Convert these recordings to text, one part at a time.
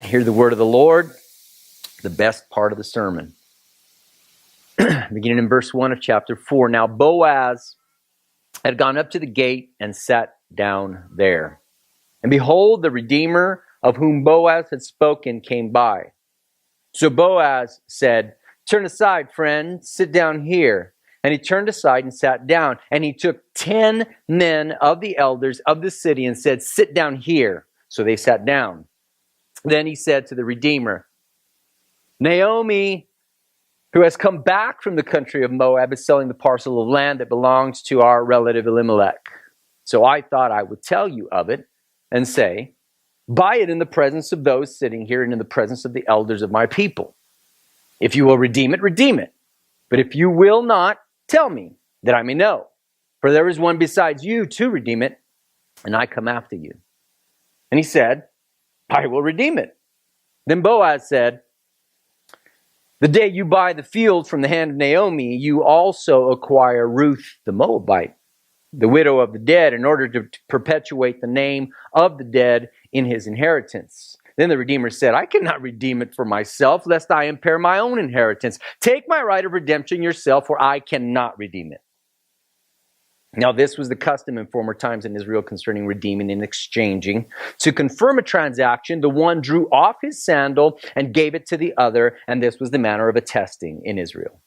Hear the word of the Lord, the best part of the sermon. Beginning in verse 1 of chapter 4. Now Boaz had gone up to the gate and sat down there. And behold, the Redeemer of whom Boaz had spoken came by. So Boaz said, "Turn aside, friend, sit down here." And he turned aside and sat down. And he took 10 men of the elders of the city and said, "Sit down here." So they sat down. Then he said to the Redeemer, "Naomi, who has come back from the country of Moab, is selling the parcel of land that belongs to our relative Elimelech. So I thought I would tell you of it and say, buy it in the presence of those sitting here and in the presence of the elders of my people. If you will redeem it, redeem it. But if you will not, tell me, that I may know. For there is one besides you to redeem it, and I come after you." And he said, "I will redeem it." Then Boaz said, "The day you buy the field from the hand of Naomi, you also acquire Ruth the Moabite, the widow of the dead, in order to perpetuate the name of the dead in his inheritance." Then the Redeemer said, "I cannot redeem it for myself, lest I impair my own inheritance. Take my right of redemption yourself, for I cannot redeem it." Now this was the custom in former times in Israel concerning redeeming and exchanging. To confirm a transaction, the one drew off his sandal and gave it to the other, and this was the manner of attesting in Israel.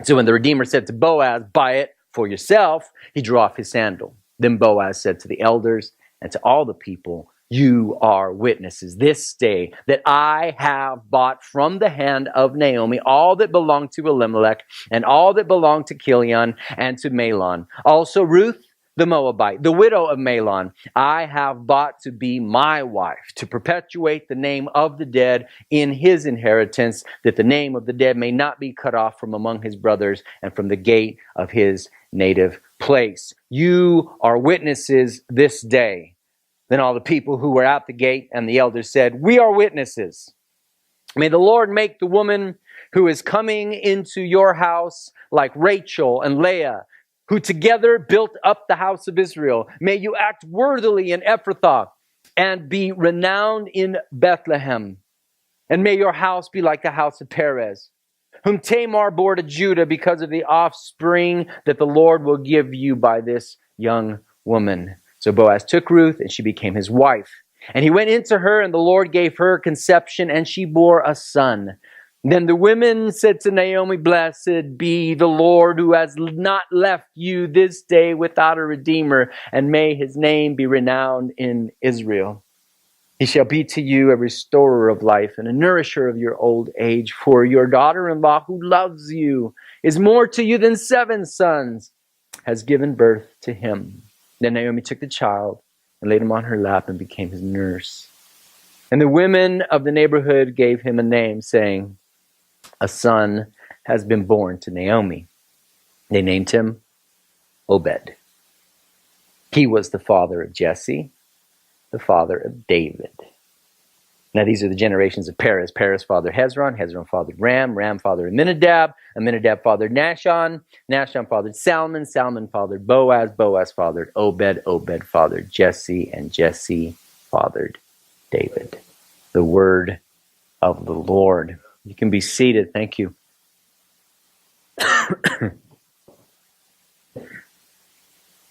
So when the Redeemer said to Boaz, "Buy it for yourself," he drew off his sandal. Then Boaz said to the elders and to all the people, "You are witnesses this day that I have bought from the hand of Naomi all that belonged to Elimelech and all that belonged to Chilion and to Mahlon. Also Ruth the Moabite, the widow of Mahlon, I have bought to be my wife, to perpetuate the name of the dead in his inheritance, that the name of the dead may not be cut off from among his brothers and from the gate of his native place. You are witnesses this day." Then all the people who were at the gate and the elders said, "We are witnesses. May the Lord make the woman who is coming into your house like Rachel and Leah, who together built up the house of Israel. May you act worthily in Ephrathah and be renowned in Bethlehem. And may your house be like the house of Perez, whom Tamar bore to Judah because of the offspring that the Lord will give you by this young woman." So Boaz took Ruth, and she became his wife. And he went into her, and the Lord gave her conception, and she bore a son. Then the women said to Naomi, "Blessed be the Lord, who has not left you this day without a redeemer, and may his name be renowned in Israel. He shall be to you a restorer of life and a nourisher of your old age. For your daughter-in-law, who loves you, is more to you than 7 sons, has given birth to him." Then Naomi took the child and laid him on her lap and became his nurse. And the women of the neighborhood gave him a name, saying, "A son has been born to Naomi." They named him Obed. He was the father of Jesse, the father of David. Now these are the generations of Perez. Perez fathered Hezron. Hezron fathered Ram. Ram fathered Amminadab. Amminadab fathered Nahshon. Nahshon fathered Salmon. Salmon fathered Boaz. Boaz fathered Obed. Obed fathered Jesse. And Jesse fathered David. The word of the Lord. You can be seated. Thank you.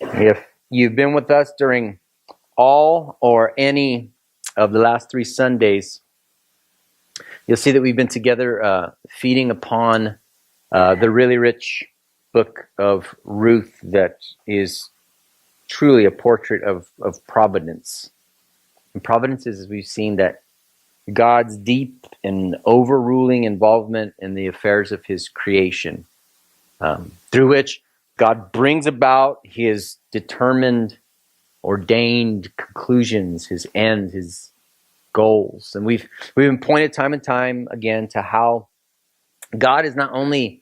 If you've been with us during all or any of the last 3 Sundays, you'll see that we've been together feeding upon the really rich book of Ruth that is truly a portrait of providence. And providence is, as we've seen, that God's deep and overruling involvement in the affairs of his creation, through which God brings about his determined, ordained conclusions, his ends, his goals. And we've been pointed time and time again to how God is not only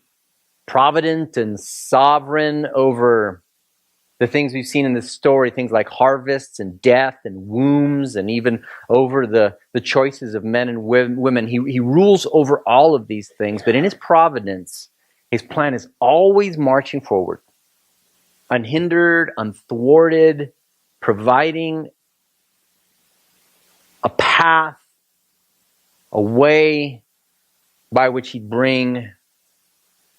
provident and sovereign over the things we've seen in this story, things like harvests and death and wombs, and even over the choices of men and women. He rules over all of these things, but in his providence, his plan is always marching forward, unhindered, unthwarted, providing a path a way by which he'd bring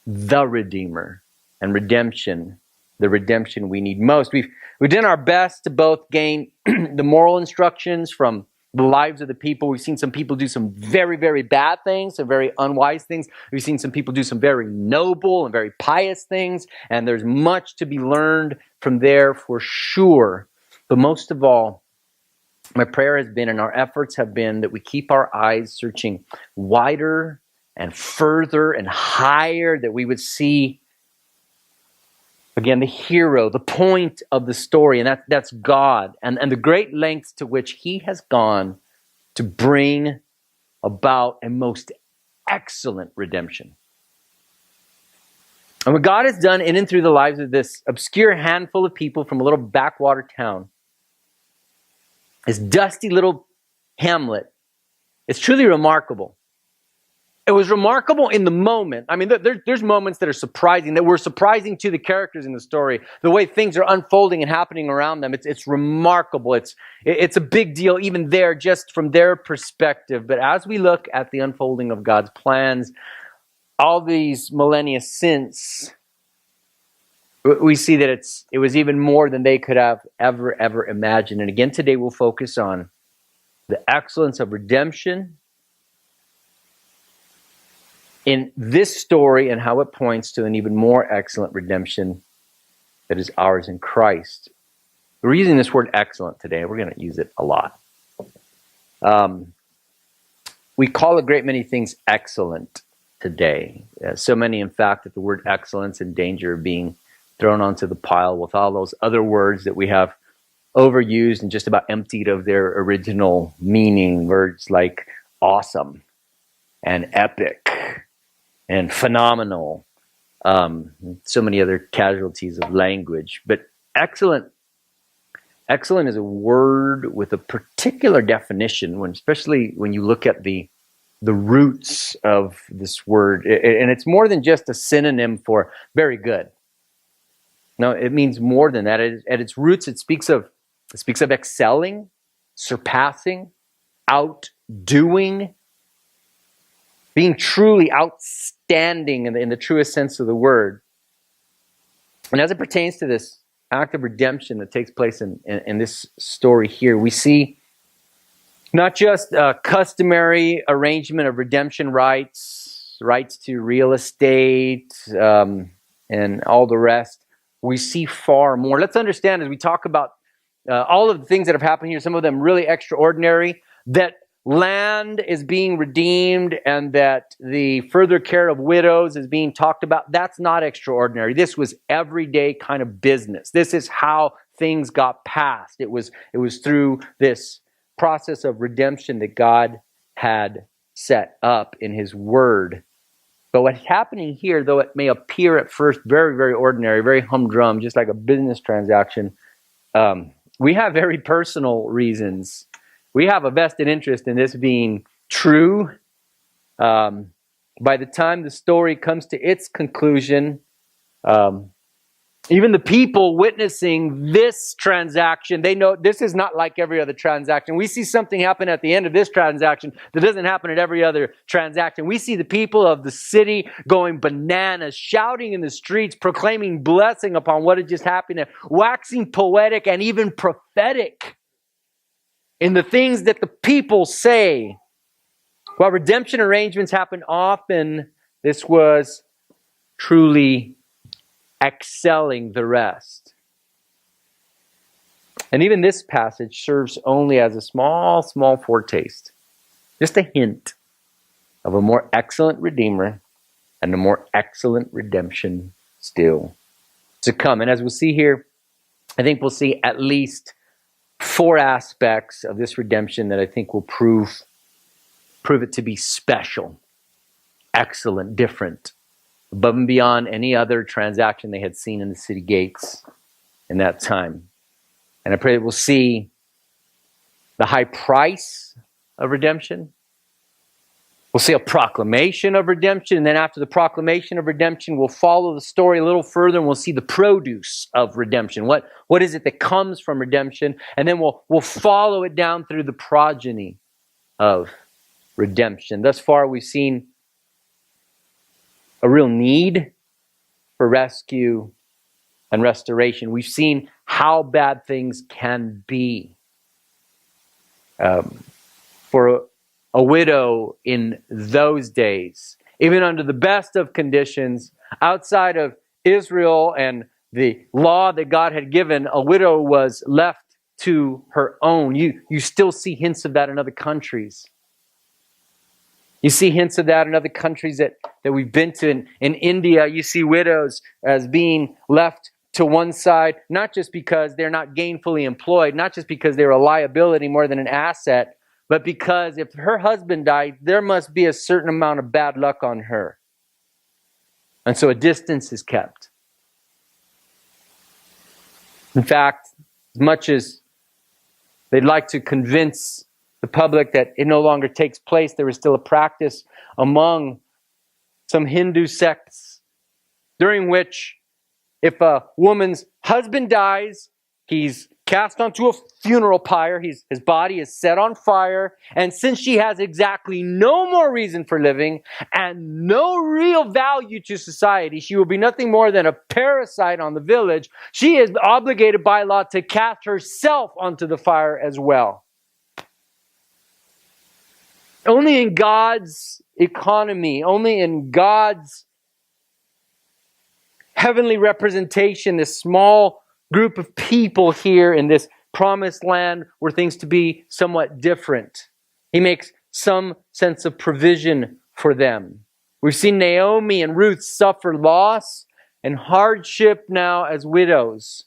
the Redeemer and redemption, the redemption we need most. We've done our best to both gain the moral instructions from the lives of the people. We've seen some people do some very, very bad things, some very unwise things. We've seen some people do some very noble and very pious things, and there's much to be learned from there for sure. But most of all, my prayer has been, and our efforts have been, that we keep our eyes searching wider and further and higher, that we would see, again, the hero, the point of the story, and that's God, and the great lengths to which he has gone to bring about a most excellent redemption. And what God has done in and through the lives of this obscure handful of people from a little backwater town, this dusty little hamlet, it's truly remarkable. It was remarkable in the moment. I mean, there's moments that are surprising, that were surprising to the characters in the story. The way things are unfolding and happening around them, it's remarkable. It's a big deal even there, just from their perspective. But as we look at the unfolding of God's plans, all these millennia since, we see that it was even more than they could have ever imagined. And again, today we'll focus on the excellence of redemption in this story and how it points to an even more excellent redemption that is ours in Christ. We're using this word excellent today. We're going to use it a lot. We call a great many things excellent today. So many, in fact, that the word excellence in danger of being thrown onto the pile with all those other words that we have overused and just about emptied of their original meaning. Words like awesome and epic and phenomenal. So many other casualties of language. But excellent is a word with a particular definition, especially when you look at the roots of this word. And it's more than just a synonym for very good. No, it means more than that. At its roots, it speaks of excelling, surpassing, outdoing, being truly outstanding in the truest sense of the word. And as it pertains to this act of redemption that takes place in this story here, we see not just a customary arrangement of redemption rights to real estate, and all the rest. We see far more. Let's understand, as we talk about all of the things that have happened here, some of them really extraordinary, that land is being redeemed and that the further care of widows is being talked about. That's not extraordinary. This was everyday kind of business. This is how things got passed. It was through this process of redemption that God had set up in his word. But what's happening here, though it may appear at first very, very ordinary, very humdrum, just like a business transaction, we have very personal reasons. We have a vested interest in this being true. By the time the story comes to its conclusion, even the people witnessing this transaction, they know this is not like every other transaction. We see something happen at the end of this transaction that doesn't happen at every other transaction. We see the people of the city going bananas, shouting in the streets, proclaiming blessing upon what had just happened, waxing poetic and even prophetic in the things that the people say. While redemption arrangements happen often, this was truly excelling the rest. And even this passage serves only as a small foretaste, just a hint of a more excellent Redeemer and a more excellent redemption still to come. And as we'll see here, I think we'll see at least 4 aspects of this redemption that I think will prove it to be special, excellent, different, above and beyond any other transaction they had seen in the city gates in that time. And I pray that we'll see the high price of redemption. We'll see a proclamation of redemption. And then after the proclamation of redemption, we'll follow the story a little further and we'll see the produce of redemption. What is it that comes from redemption? And then we'll follow it down through the progeny of redemption. Thus far, we've seen a real need for rescue and restoration. We've seen how bad things can be. For a widow in those days, even under the best of conditions, outside of Israel and the law that God had given, a widow was left to her own. You still see hints of that in other countries. You see hints of that in other countries that we've been to. In India, you see widows as being left to one side, not just because they're not gainfully employed, not just because they're a liability more than an asset, but because if her husband died, there must be a certain amount of bad luck on her. And so a distance is kept. In fact, as much as they'd like to convince the public that it no longer takes place, there is still a practice among some Hindu sects during which if a woman's husband dies, he's cast onto a funeral pyre, his body is set on fire, and since she has exactly no more reason for living and no real value to society, she will be nothing more than a parasite on the village, she is obligated by law to cast herself onto the fire as well. Only in God's economy, only in God's heavenly representation, this small group of people here in this promised land were things to be somewhat different. He makes some sense of provision for them. We've seen Naomi and Ruth suffer loss and hardship now as widows.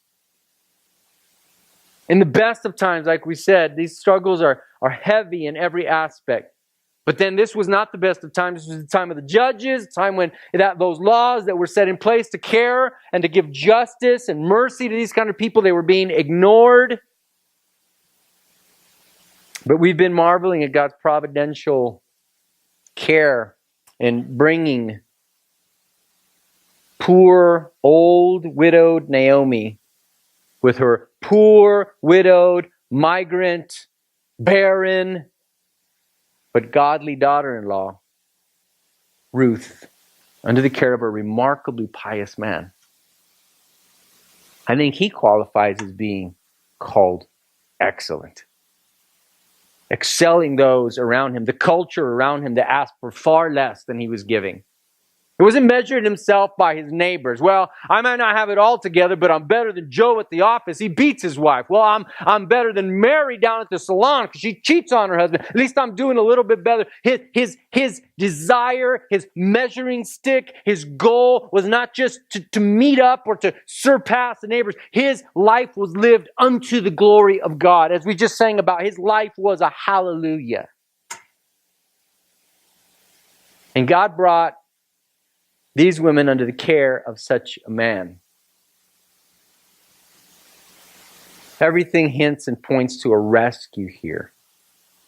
In the best of times, like we said, these struggles are heavy in every aspect. But then this was not the best of times. This was the time of the judges, the time when those laws that were set in place to care and to give justice and mercy to these kind of people, they were being ignored. But we've been marveling at God's providential care in bringing poor, old, widowed Naomi with her poor, widowed, migrant, barren, but godly daughter-in-law, Ruth, under the care of a remarkably pious man. I think he qualifies as being called excellent. Excelling those around him, the culture around him that asked for far less than he was giving. He wasn't measuring himself by his neighbors. Well, I might not have it all together, but I'm better than Joe at the office. He beats his wife. Well, I'm better than Mary down at the salon because she cheats on her husband. At least I'm doing a little bit better. His desire, his measuring stick, his goal was not just to meet up or to surpass the neighbors. His life was lived unto the glory of God. As we just sang about, his life was a hallelujah. And God brought these women under the care of such a man. Everything hints and points to a rescue here.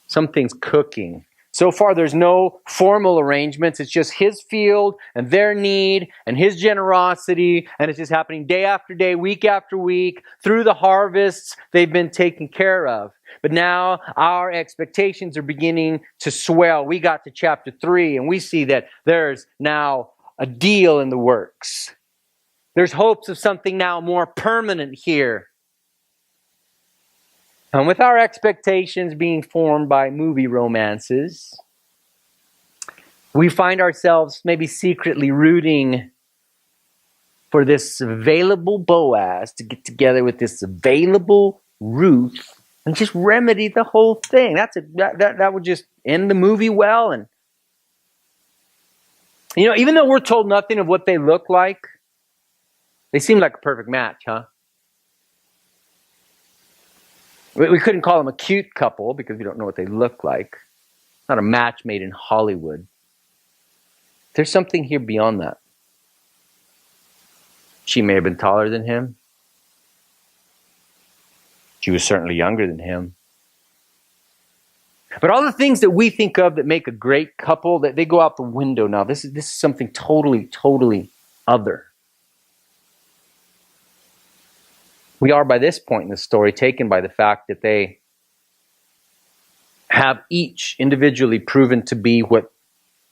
Something's cooking. So far, there's no formal arrangements. It's just his field and their need and his generosity. And it's just happening day after day, week after week. Through the harvests, they've been taken care of. But now our expectations are beginning to swell. We got to chapter 3 and we see that there's now a deal in the works. There's hopes of something now more permanent here. And with our expectations being formed by movie romances, we find ourselves maybe secretly rooting for this available Boaz to get together with this available Ruth and just remedy the whole thing. That would just end the movie well. And even though we're told nothing of what they look like, they seem like a perfect match, huh? We couldn't call them a cute couple because we don't know what they look like. It's not a match made in Hollywood. There's something here beyond that. She may have been taller than him. She was certainly younger than him. But all the things that we think of that make a great couple, that they go out the window now. This is something totally, totally other. We are, by this point in the story, taken by the fact that they have each individually proven to be what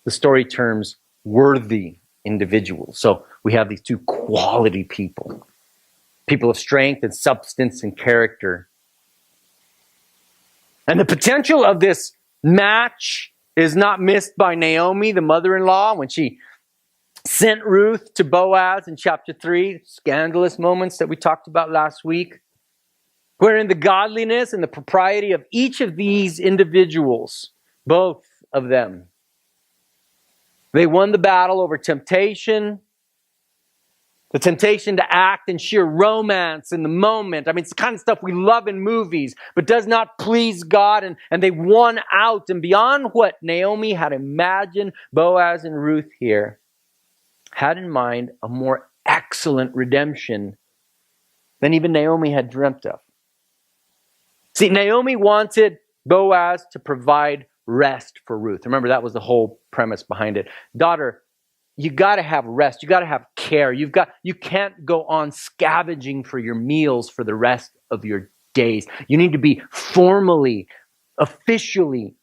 the story terms worthy individuals. So we have these two quality people, people of strength and substance and character. And the potential of this match is not missed by Naomi, the mother-in-law, when she sent Ruth to Boaz in chapter 3, scandalous moments that we talked about last week, wherein the godliness and the propriety of each of these individuals, both of them, they won the battle over temptation, the temptation to act in sheer romance in the moment. I mean, it's the kind of stuff we love in movies, but does not please God. And they won out. And beyond what Naomi had imagined, Boaz and Ruth here had in mind a more excellent redemption than even Naomi had dreamt of. See, Naomi wanted Boaz to provide rest for Ruth. Remember, that was the whole premise behind it. Daughter, you got to have rest. You got to have care. You can't go on scavenging for your meals for the rest of your days. You need to be formally, officially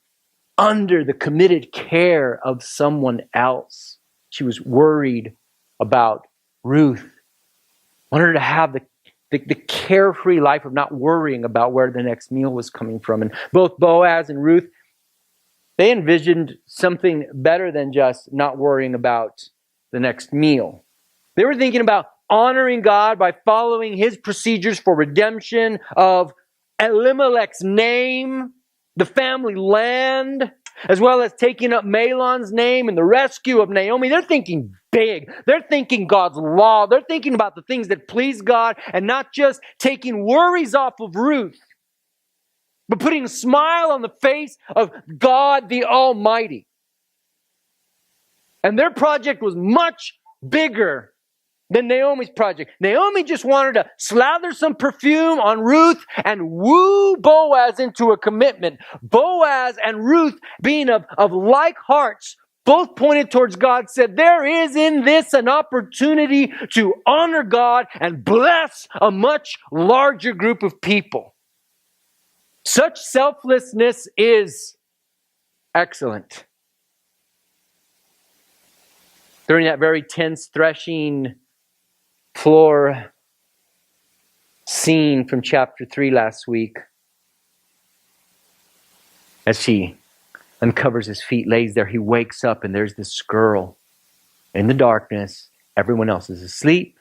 under the committed care of someone else. She was worried about Ruth. Wanted her to have the carefree life of not worrying about where the next meal was coming from. And both Boaz and Ruth, they envisioned something better than just not worrying about the next meal. They were thinking about honoring God by following His procedures for redemption of Elimelech's name, the family land, as well as taking up Mahlon's name and the rescue of Naomi. They're thinking big. They're thinking God's law. They're thinking about the things that please God and not just taking worries off of Ruth, but putting a smile on the face of God the Almighty. And their project was much bigger than Naomi's project. Naomi just wanted to slather some perfume on Ruth and woo Boaz into a commitment. Boaz and Ruth, being of like hearts, both pointed towards God, said, there is in this an opportunity to honor God and bless a much larger group of people. Such selflessness is excellent. During that very tense threshing floor scene from chapter 3 last week, as she uncovers his feet, lays there, he wakes up and there's this girl in the darkness. Everyone else is asleep.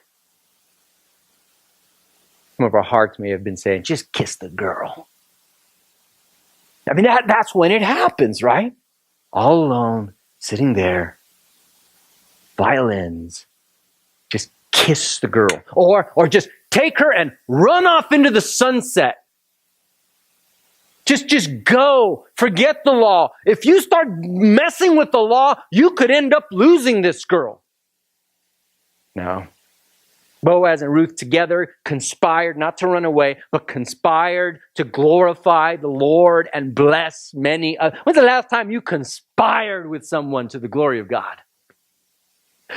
Some of our hearts may have been saying, just kiss the girl. I mean, that's when it happens, right? All alone, sitting there, violins, just kiss the girl. Or just take her and run off into the sunset. Just go. Forget the law. If you start messing with the law, you could end up losing this girl. No. Boaz and Ruth together conspired not to run away, but conspired to glorify the Lord and bless many. When's the last time you conspired with someone to the glory of God?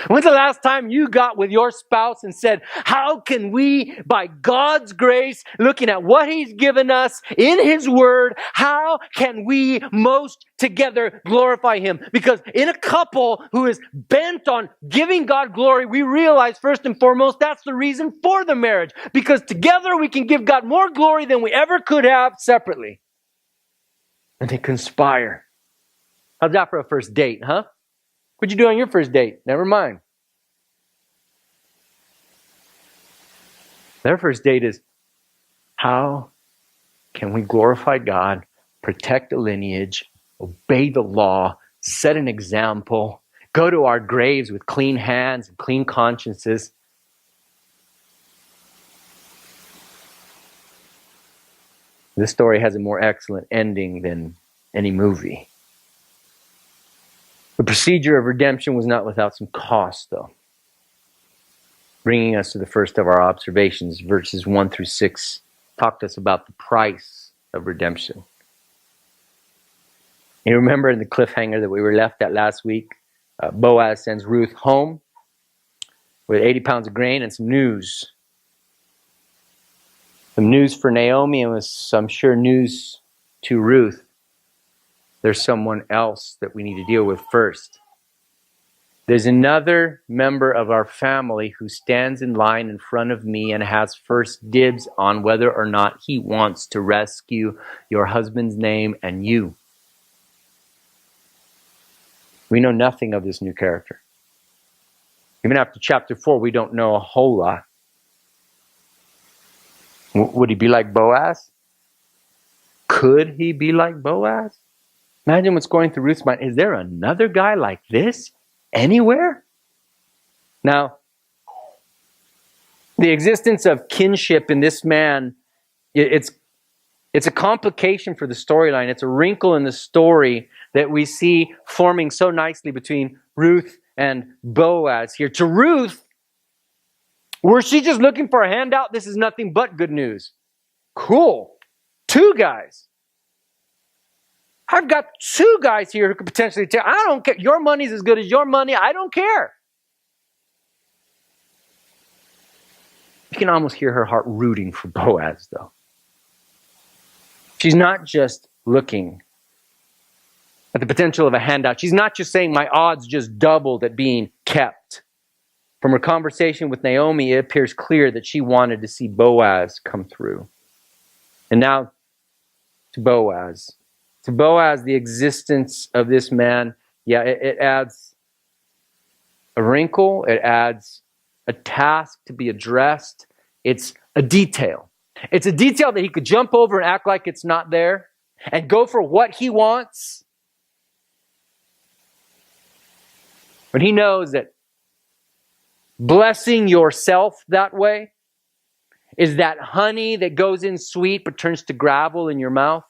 When's the last time you got with your spouse and said, how can we, by God's grace, looking at what He's given us in His Word, how can we most together glorify Him? Because in a couple who is bent on giving God glory, we realize first and foremost, that's the reason for the marriage. Because together we can give God more glory than we ever could have separately. And they conspire. How's that for a first date, huh? What'd you do on your first date? Never mind. Their first date is, how can we glorify God, protect the lineage, obey the law, set an example, go to our graves with clean hands and clean consciences? This story has a more excellent ending than any movie. The procedure of redemption was not without some cost, though. Bringing us to the first of our observations, verses 1 through 6, talk to us about the price of redemption. You remember in the cliffhanger that we were left at last week, Boaz sends Ruth home with 80 pounds of grain and some news. Some news for Naomi and was, I'm sure, news to Ruth. there's someone else that we need to deal with first. There's another member of our family who stands in line in front of me and has first dibs on whether or not he wants to rescue your husband's name and you. We know nothing of this new character. Even after chapter 4, we don't know a whole lot. Would he be like Boaz? Could he be like Boaz? Imagine what's going through Ruth's mind. Is there another guy like this anywhere? Now, the existence of kinship in this man, it's a complication for the storyline. It's a wrinkle in the story that we see forming so nicely between Ruth and Boaz here. To Ruth, were she just looking for a handout? This is nothing but good news. Cool. 2 guys. I've got 2 guys here who could potentially tell, I don't care. Your money's as good as your money. I don't care. You can almost hear her heart rooting for Boaz, though. She's not just looking at the potential of a handout. She's not just saying my odds just doubled at being kept. From her conversation with Naomi, it appears clear that she wanted to see Boaz come through. And now to Boaz. To Boaz, the existence of this man, it adds a wrinkle. It adds a task to be addressed. It's a detail. It's a detail that he could jump over and act like it's not there and go for what he wants. But he knows that blessing yourself that way is that honey that goes in sweet but turns to gravel in your mouth.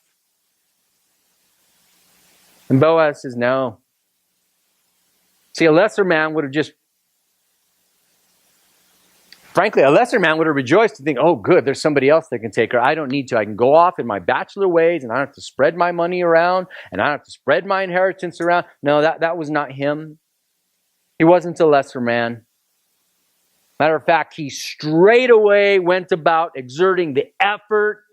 And Boaz says, no. See, a lesser man would have rejoiced to think, oh, good, there's somebody else that can take her. I don't need to. I can go off in my bachelor ways and I don't have to spread my money around and I don't have to spread my inheritance around. No, that was not him. He wasn't a lesser man. Matter of fact, he straight away went about exerting the effort,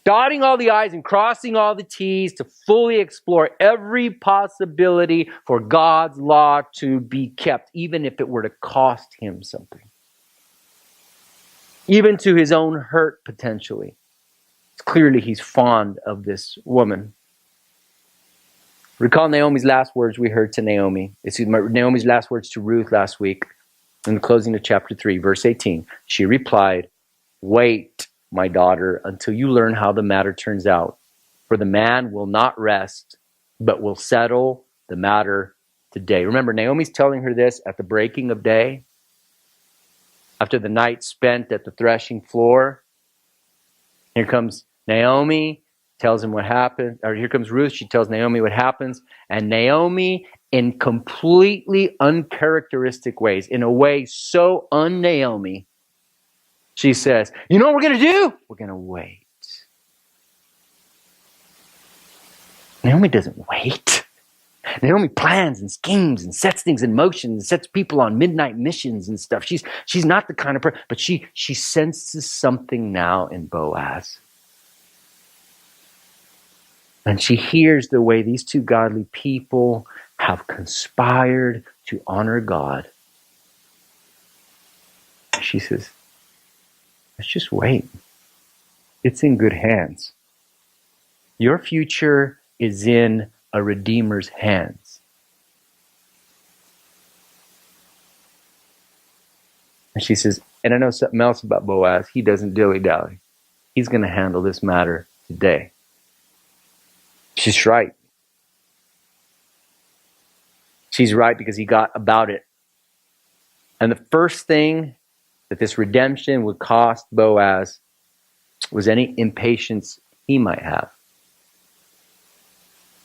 dotting all the I's and crossing all the T's to fully explore every possibility for God's law to be kept, even if it were to cost him something. Even to his own hurt, potentially. It's clearly he's fond of this woman. Recall Naomi's last words we heard to Naomi. Naomi's last words to Ruth last week in the closing of chapter 3, verse 18. She replied, wait, my daughter, until you learn how the matter turns out. For the man will not rest, but will settle the matter today. Remember, Naomi's telling her this at the breaking of day, after the night spent at the threshing floor. Here comes Naomi, tells him what happened. Or here comes Ruth, she tells Naomi what happens. And Naomi, in completely uncharacteristic ways, in a way so un-Naomi, she says, you know what we're going to do? We're going to wait. Naomi doesn't wait. Naomi plans and schemes and sets things in motion and sets people on midnight missions and stuff. She's not the kind of person, but she senses something now in Boaz. And she hears the way these 2 godly people have conspired to honor God. She says, let's just wait. It's in good hands. Your future is in a Redeemer's hands. And she says, and I know something else about Boaz. He doesn't dilly-dally. He's going to handle this matter today. She's right. She's right because he got about it. And the first thing that this redemption would cost Boaz was any impatience he might have.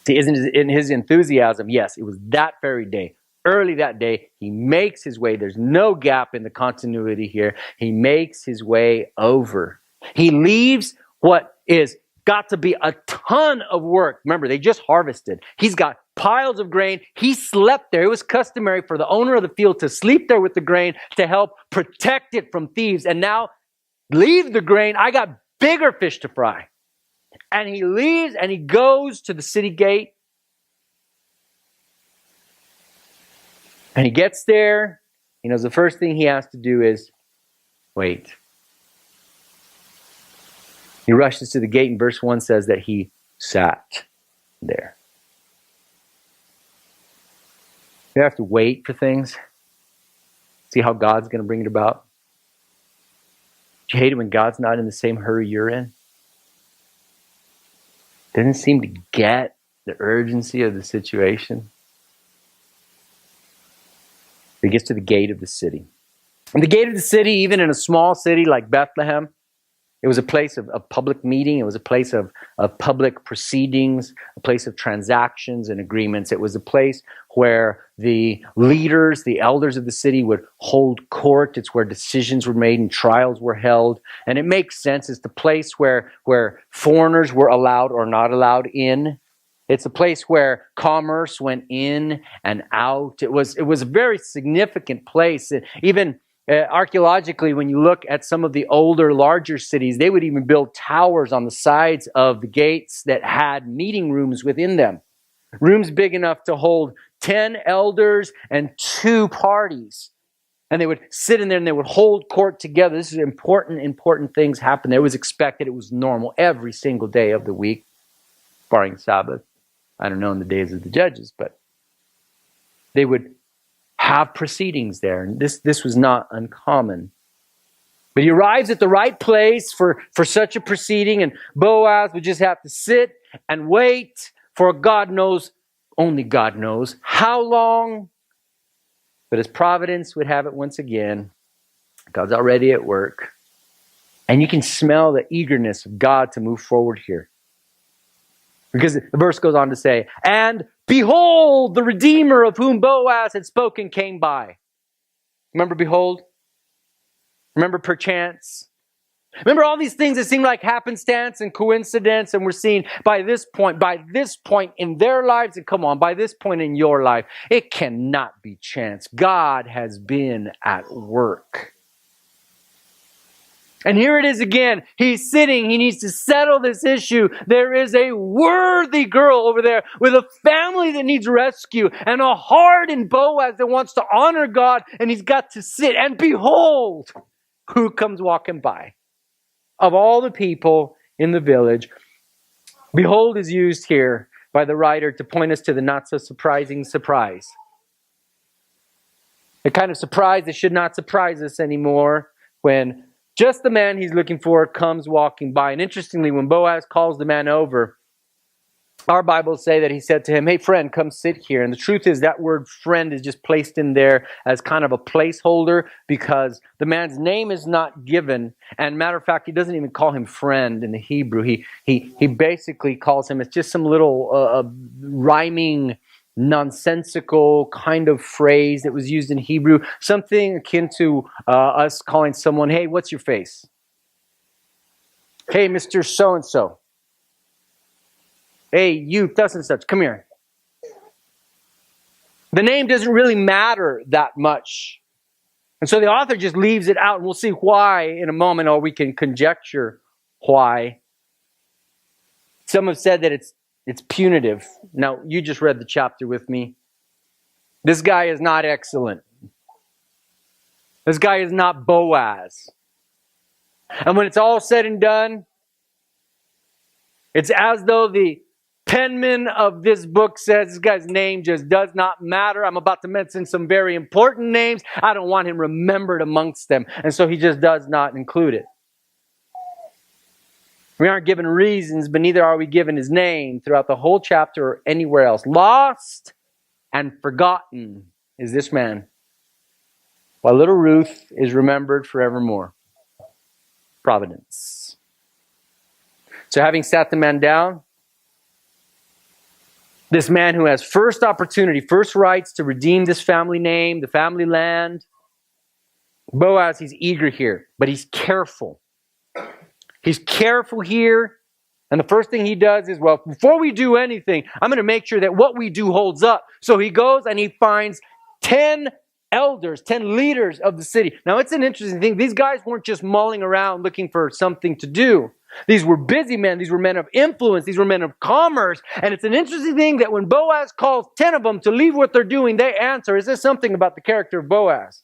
See, isn't in his enthusiasm? Yes, it was that very day. Early that day, he makes his way. There's no gap in the continuity here. He makes his way over. He leaves what is got to be a ton of work. Remember, they just harvested. He's got piles of grain. He slept there. It was customary for the owner of the field to sleep there with the grain to help protect it from thieves. And now, leave the grain. I got bigger fish to fry. And he leaves and he goes to the city gate. And he gets there. He knows the first thing he has to do is wait. He rushes to the gate, and verse 1 says that he sat there. You have to wait for things. See how God's going to bring it about. Do you hate it when God's not in the same hurry you're in? Doesn't seem to get the urgency of the situation. He gets to the gate of the city. And the gate of the city, even in a small city like Bethlehem, it was a place of public meeting. It was a place of public proceedings, a place of transactions and agreements. It was a place where the leaders, the elders of the city would hold court. It's where decisions were made and trials were held. And it makes sense. It's the place where foreigners were allowed or not allowed in. It's a place where commerce went in and out. It was a very significant place. Even archaeologically, when you look at some of the older, larger cities, they would even build towers on the sides of the gates that had meeting rooms within them. Rooms big enough to hold 10 elders and 2 parties. And they would sit in there and they would hold court together. This is important things happen there. It was expected. It was normal every single day of the week, barring Sabbath. I don't know in the days of the judges, but they would have proceedings there. And this was not uncommon. But he arrives at the right place for such a proceeding, and Boaz would just have to sit and wait for God knows, only God knows how long. But his providence would have it once again. God's already at work. And you can smell the eagerness of God to move forward here. Because the verse goes on to say, and behold, the Redeemer of whom Boaz had spoken came by. Remember behold? Remember perchance? Remember all these things that seem like happenstance and coincidence, and we're seeing by this point in their lives, and come on, by this point in your life, it cannot be chance. God has been at work. And here it is again. He's sitting. He needs to settle this issue. There is a worthy girl over there with a family that needs rescue and a heart in Boaz that wants to honor God. And he's got to sit. And behold, who comes walking by? Of all the people in the village, behold is used here by the writer to point us to the not so surprising surprise. The kind of surprise that should not surprise us anymore when just the man he's looking for comes walking by. And interestingly, when Boaz calls the man over, our Bibles say that he said to him, hey friend, come sit here. And the truth is that word friend is just placed in there as kind of a placeholder because the man's name is not given. And matter of fact, he doesn't even call him friend in the Hebrew. He basically calls him, it's just some little rhyming, nonsensical kind of phrase that was used in Hebrew, something akin to us calling someone, hey, what's your face? Hey, Mr. So-and-so. Hey, you, such and such, come here. The name doesn't really matter that much. And so the author just leaves it out, and we'll see why in a moment, or we can conjecture why. Some have said that it's punitive. Now, you just read the chapter with me. This guy is not excellent. This guy is not Boaz. And when it's all said and done, it's as though the penman of this book says, this guy's name just does not matter. I'm about to mention some very important names. I don't want him remembered amongst them. And so he just does not include it. We aren't given reasons, but neither are we given his name throughout the whole chapter or anywhere else. Lost and forgotten is this man, while little Ruth is remembered forevermore. Providence. So having sat the man down, this man who has first opportunity, first rights to redeem this family name, the family land, Boaz, he's eager here, but he's careful. He's careful here. And the first thing he does is, well, before we do anything, I'm going to make sure that what we do holds up. So he goes and he finds 10 elders, 10 leaders of the city. Now, it's an interesting thing. These guys weren't just mulling around looking for something to do. These were busy men. These were men of influence. These were men of commerce. And it's an interesting thing that when Boaz calls 10 of them to leave what they're doing, they answer. Is there something about the character of Boaz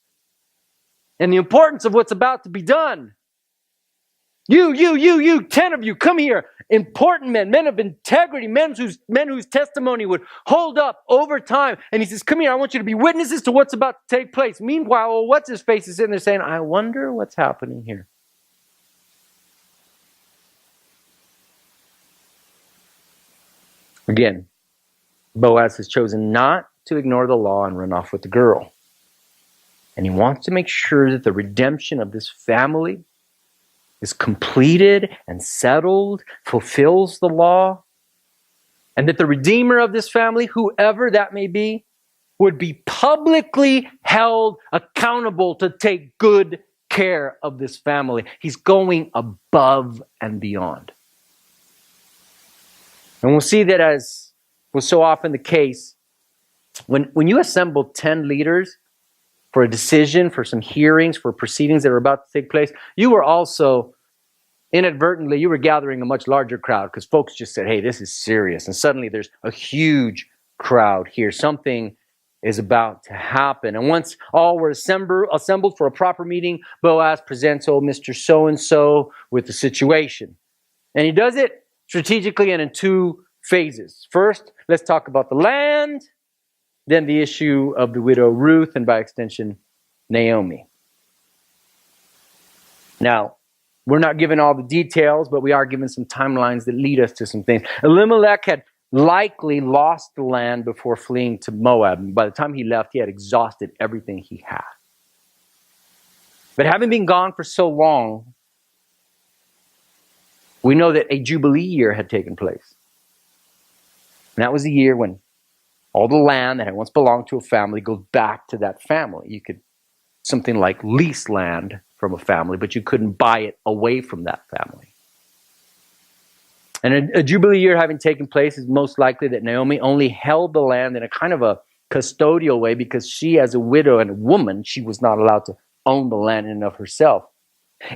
and the importance of what's about to be done? You, 10 of you, come here. Important men, men of integrity, men whose testimony would hold up over time. And he says, come here, I want you to be witnesses to what's about to take place. Meanwhile, what's his face is sitting there saying, I wonder what's happening here. Again, Boaz has chosen not to ignore the law and run off with the girl. And he wants to make sure that the redemption of this family is completed and settled, fulfills the law, and that the redeemer of this family, whoever that may be, would be publicly held accountable to take good care of this family. He's going above and beyond. And we'll see that, as was so often the case, when you assemble 10 leaders for a decision, for some hearings, for proceedings that are about to take place, you were also inadvertently, you were gathering a much larger crowd because folks just said, hey, this is serious. And suddenly there's a huge crowd here. Something is about to happen. And once all were assembled for a proper meeting, Boaz presents old Mr. So-and-so with the situation. And he does it strategically and in two phases. First, let's talk about the land, then the issue of the widow Ruth, and by extension, Naomi. Now, we're not given all the details, but we are given some timelines that lead us to some things. Elimelech had likely lost the land before fleeing to Moab. And by the time he left, he had exhausted everything he had. But having been gone for so long, we know that a Jubilee year had taken place. And that was the year when all the land that had once belonged to a family goes back to that family. You could something like lease land from a family, but you couldn't buy it away from that family. And a Jubilee year having taken place, is most likely that Naomi only held the land in a kind of a custodial way, because she, as a widow and a woman, she was not allowed to own the land in and of herself.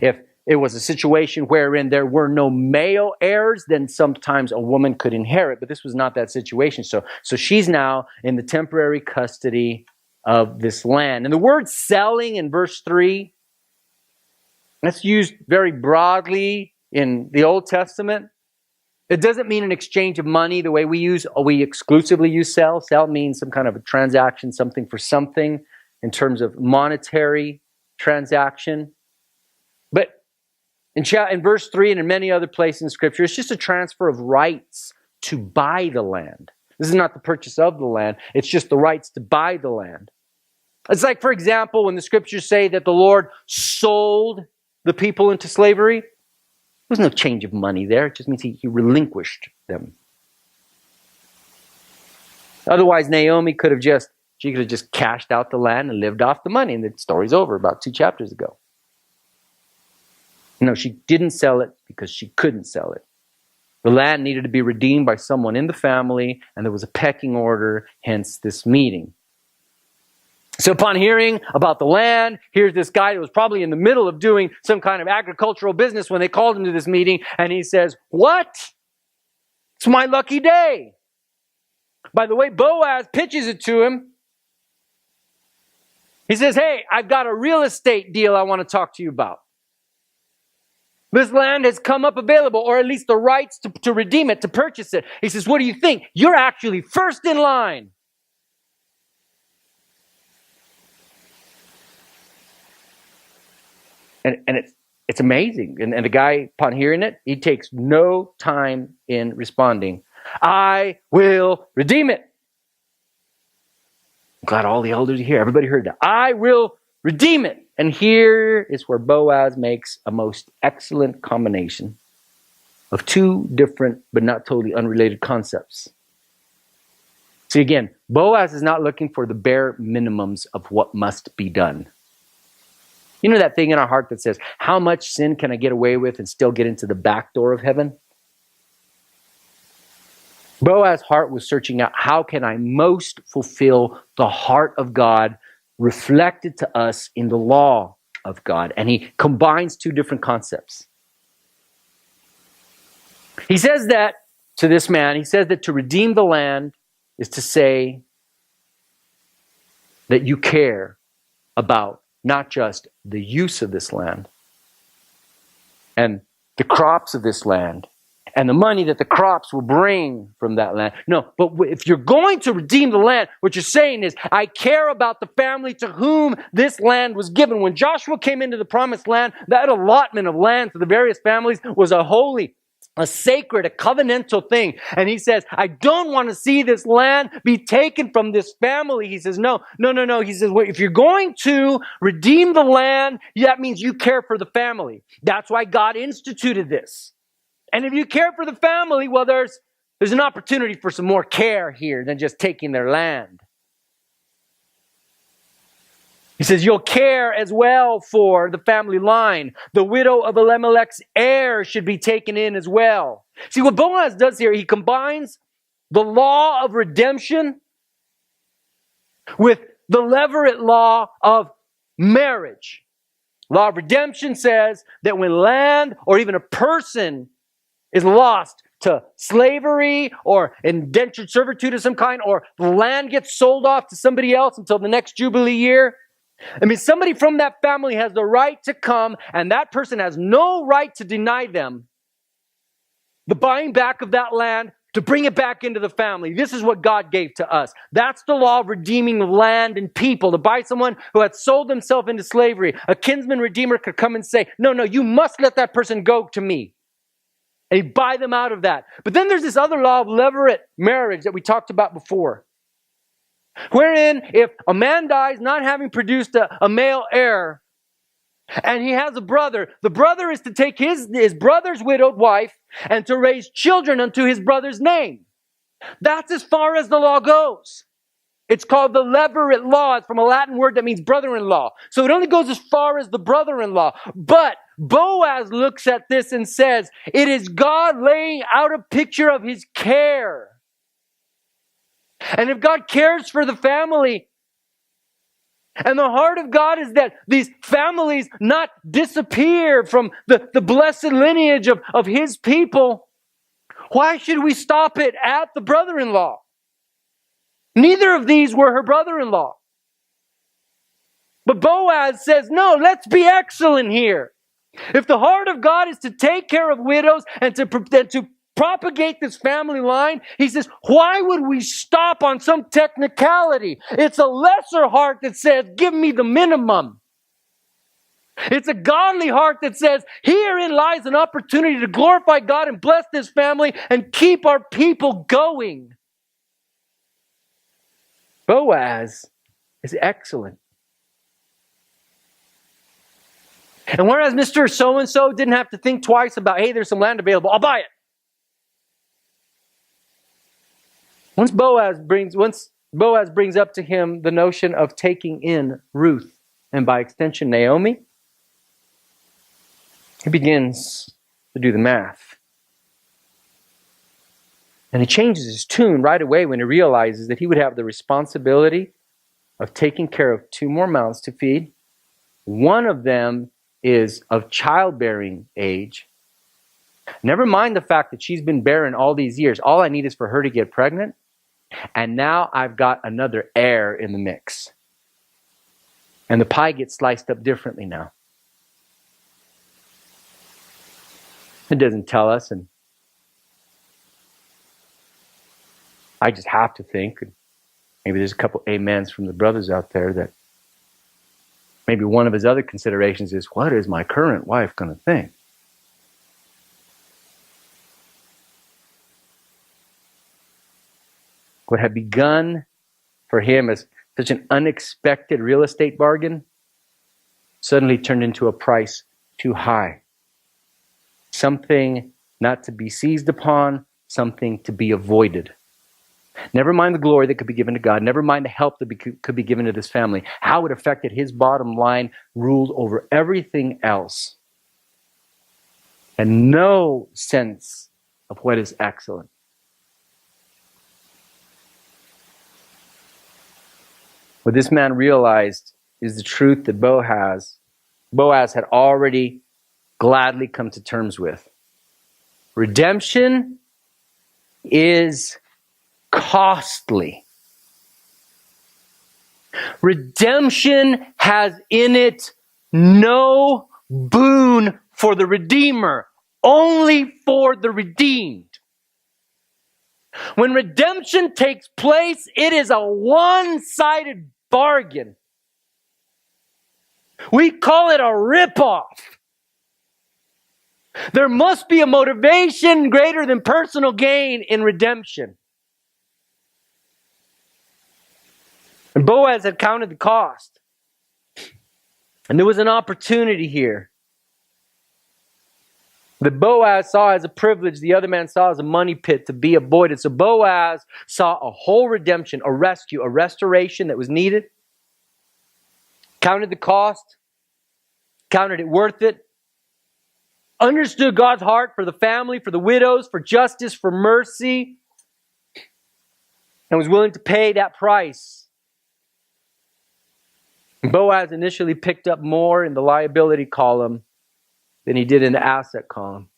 If it was a situation wherein there were no male heirs, then sometimes a woman could inherit, but this was not that situation. So she's now in the temporary custody of this land. And the word selling in verse 3, that's used very broadly in the Old Testament. It doesn't mean an exchange of money the way we exclusively use sell. Sell means some kind of a transaction, something for something, in terms of monetary transaction. But in verse 3 and in many other places in Scripture, it's just a transfer of rights to buy the land. This is not the purchase of the land. It's just the rights to buy the land. It's like, for example, when the Scriptures say that the Lord sold the people into slavery, there's no change of money there. It just means he relinquished them. Otherwise, Naomi could have just cashed out the land and lived off the money, and the story's over about 2 chapters ago. No, she didn't sell it because she couldn't sell it. The land needed to be redeemed by someone in the family, and there was a pecking order, hence this meeting. So upon hearing about the land, here's this guy who was probably in the middle of doing some kind of agricultural business when they called him to this meeting, and he says, "What? It's my lucky day." By the way, Boaz pitches it to him. He says, "Hey, I've got a real estate deal I want to talk to you about. This land has come up available, or at least the rights to redeem it, to purchase it." He says, "What do you think? You're actually first in line." And it's amazing. And the guy, upon hearing it, he takes no time in responding. "I will redeem it." I'm glad all the elders are here. Everybody heard that. "I will redeem it." And here is where Boaz makes a most excellent combination of two different but not totally unrelated concepts. See, again, Boaz is not looking for the bare minimums of what must be done. You know that thing in our heart that says, how much sin can I get away with and still get into the back door of heaven? Boaz's heart was searching out, how can I most fulfill the heart of God reflected to us in the law of God? And he combines two different concepts. He says that to this man, he says that to redeem the land is to say that you care about not just the use of this land and the crops of this land and the money that the crops will bring from that land. No, but if you're going to redeem the land, what you're saying is, I care about the family to whom this land was given. When Joshua came into the promised land, that allotment of land to the various families was a holy, a sacred, a covenantal thing. And he says, I don't want to see this land be taken from this family. He says, no. He says, well, if you're going to redeem the land, that means you care for the family. That's why God instituted this. And if you care for the family, well, there's an opportunity for some more care here than just taking their land. He says, you'll care as well for the family line. The widow of Elimelech's heir should be taken in as well. See, what Boaz does here, he combines the law of redemption with the levirate law of marriage. Law of redemption says that when land or even a person is lost to slavery or indentured servitude of some kind, or the land gets sold off to somebody else until the next Jubilee year, I mean, somebody from that family has the right to come, and that person has no right to deny them the buying back of that land to bring it back into the family. This is what God gave to us. That's the law of redeeming land and people. To buy someone who had sold themselves into slavery, a kinsman redeemer could come and say, no, you must let that person go to me. And he'd buy them out of that. But then there's this other law of levirate marriage that we talked about before, wherein if a man dies not having produced a male heir, and he has a brother, the brother is to take his brother's widowed wife and to raise children unto his brother's name. That's as far as the law goes. It's called the levirate law. It's from a Latin word that means brother-in-law. So it only goes as far as the brother-in-law. But Boaz looks at this and says, it is God laying out a picture of his care. And if God cares for the family, and the heart of God is that these families not disappear from the blessed lineage of his people, why should we stop it at the brother-in-law? Neither of these were her brother-in-law. But Boaz says, no, let's be excellent here. If the heart of God is to take care of widows and to propagate this family line, he says, why would we stop on some technicality? It's a lesser heart that says, give me the minimum. It's a godly heart that says, herein lies an opportunity to glorify God and bless this family and keep our people going. Boaz is excellent. And whereas Mr. So-and-so didn't have to think twice about, hey, there's some land available, I'll buy it. Once Boaz brings up to him the notion of taking in Ruth, and by extension Naomi, he begins to do the math. And he changes his tune right away when he realizes that he would have the responsibility of taking care of 2 more mouths to feed. One of them is of childbearing age. Never mind the fact that she's been barren all these years. All I need is for her to get pregnant. And now I've got another heir in the mix. And the pie gets sliced up differently now. It doesn't tell us, and I just have to think, and maybe there's a couple amens from the brothers out there, that maybe one of his other considerations is, what is my current wife going to think? What had begun for him as such an unexpected real estate bargain suddenly turned into a price too high. Something not to be seized upon, something to be avoided. Never mind the glory that could be given to God. Never mind the help that could be given to this family. How it affected his bottom line ruled over everything else. And no sense of what is excellent. What this man realized is the truth that Boaz had already gladly come to terms with. Redemption is costly. Redemption has in it no boon for the redeemer, only for the redeemed. When redemption takes place, it is a one-sided bargain. We call it a ripoff. There must be a motivation greater than personal gain in redemption. And Boaz had counted the cost. And there was an opportunity here that Boaz saw as a privilege, the other man saw as a money pit to be avoided. So Boaz saw a whole redemption, a rescue, a restoration that was needed. Counted the cost. Counted it worth it. Understood God's heart for the family, for the widows, for justice, for mercy. And was willing to pay that price. And Boaz initially picked up more in the liability column than he did in the asset column.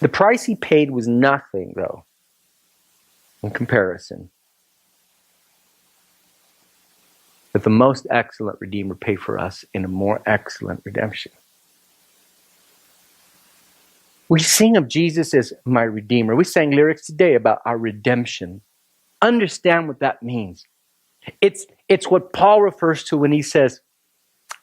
The price he paid was nothing, though, in comparison. But the most excellent Redeemer paid for us in a more excellent redemption. We sing of Jesus as my Redeemer. We sang lyrics today about our redemption. Understand what that means. It's what Paul refers to when he says,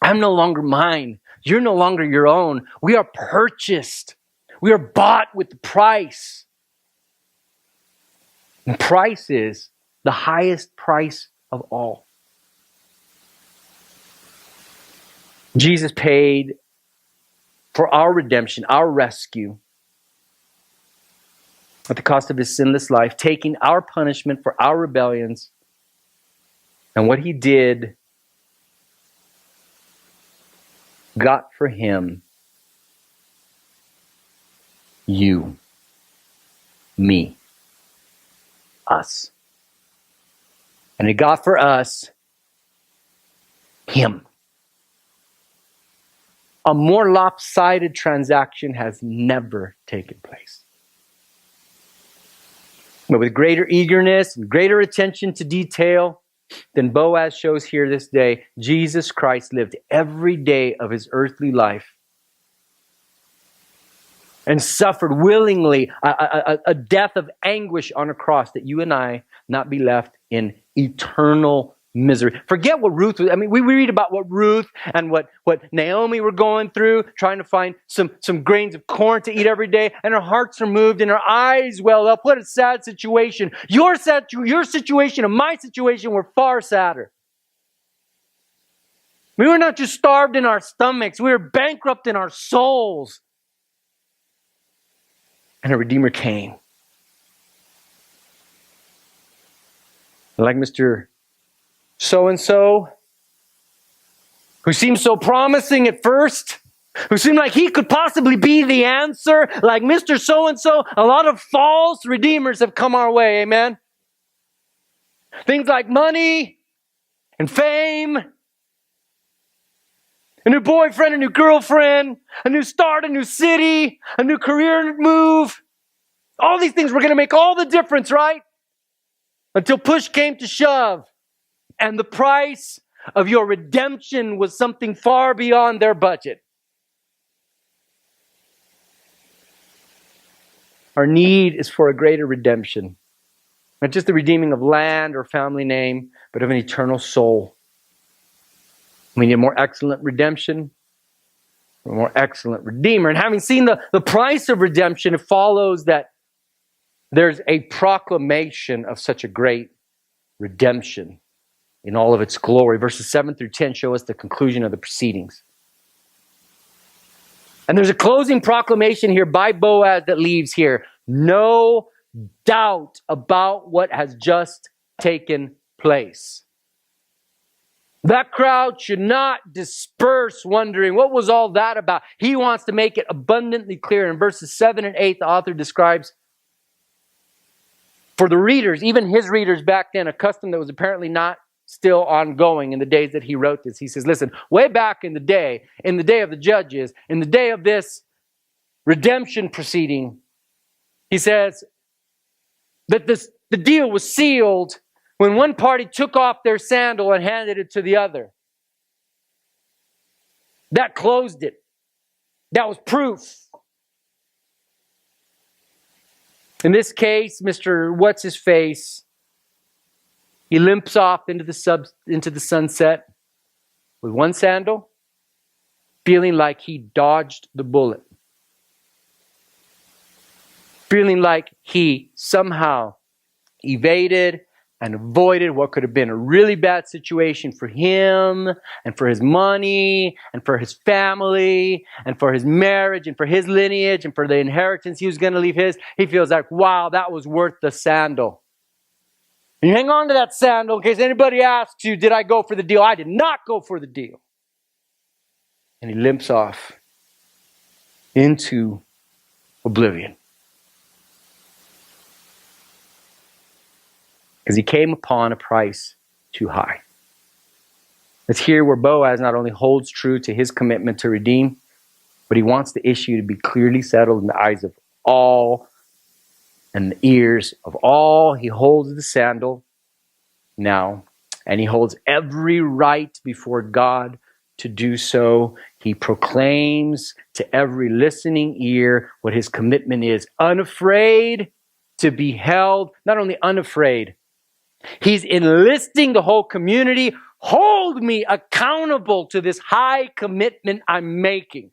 I'm no longer mine. You're no longer your own. We are purchased. We are bought with the price. And price is the highest price of all. Jesus paid for our redemption, our rescue, at the cost of his sinless life, taking our punishment for our rebellions. And what he did got for him you, me, us. And he got for us him. A more lopsided transaction has never taken place. But with greater eagerness and greater attention to detail than Boaz shows here this day, Jesus Christ lived every day of his earthly life and suffered willingly a death of anguish on a cross that you and I not be left in eternal misery. Forget what Ruth was. I mean, we read about what Ruth and what Naomi were going through, trying to find some grains of corn to eat every day, and her hearts are moved and her eyes well up. What a sad situation. Your situation and my situation were far sadder. We were not just starved in our stomachs, we were bankrupt in our souls. And a Redeemer came. Like Mr. So-and-so, who seemed so promising at first, who seemed like he could possibly be the answer, like Mr. So-and-so, a lot of false redeemers have come our way, amen? Things like money and fame, a new boyfriend, a new girlfriend, a new start, a new city, a new career move. All these things were going to make all the difference, right? Until push came to shove. And the price of your redemption was something far beyond their budget. Our need is for a greater redemption. Not just the redeeming of land or family name, but of an eternal soul. We need a more excellent redemption, a more excellent Redeemer. And having seen the price of redemption, it follows that there's a proclamation of such a great redemption in all of its glory. Verses 7 through 10 show us the conclusion of the proceedings. And there's a closing proclamation here by Boaz that leaves here. No doubt about what has just taken place. That crowd should not disperse wondering, what was all that about? He wants to make it abundantly clear. In verses 7 and 8, the author describes for the readers, even his readers back then, a custom that was apparently not still ongoing in the days that he wrote this. He says, listen, way back in the day of the judges, in the day of this redemption proceeding, he says that the deal was sealed when one party took off their sandal and handed it to the other. That closed it. That was proof. In this case, Mr. What's-His-Face, he limps off into the sunset with one sandal, feeling like he dodged the bullet. Feeling like he somehow evaded and avoided what could have been a really bad situation for him and for his money and for his family and for his marriage and for his lineage and for the inheritance he was going to leave his. He feels like, wow, that was worth the sandal. And you hang on to that sandal in case anybody asks you, did I go for the deal? I did not go for the deal. And he limps off into oblivion. Because he came upon a price too high. It's here where Boaz not only holds true to his commitment to redeem, but he wants the issue to be clearly settled in the eyes of all and the ears of all. He holds the sandal now, and he holds every right before God to do so. He proclaims to every listening ear what his commitment is, unafraid to be held, not only unafraid, he's enlisting the whole community. Hold me accountable to this high commitment I'm making.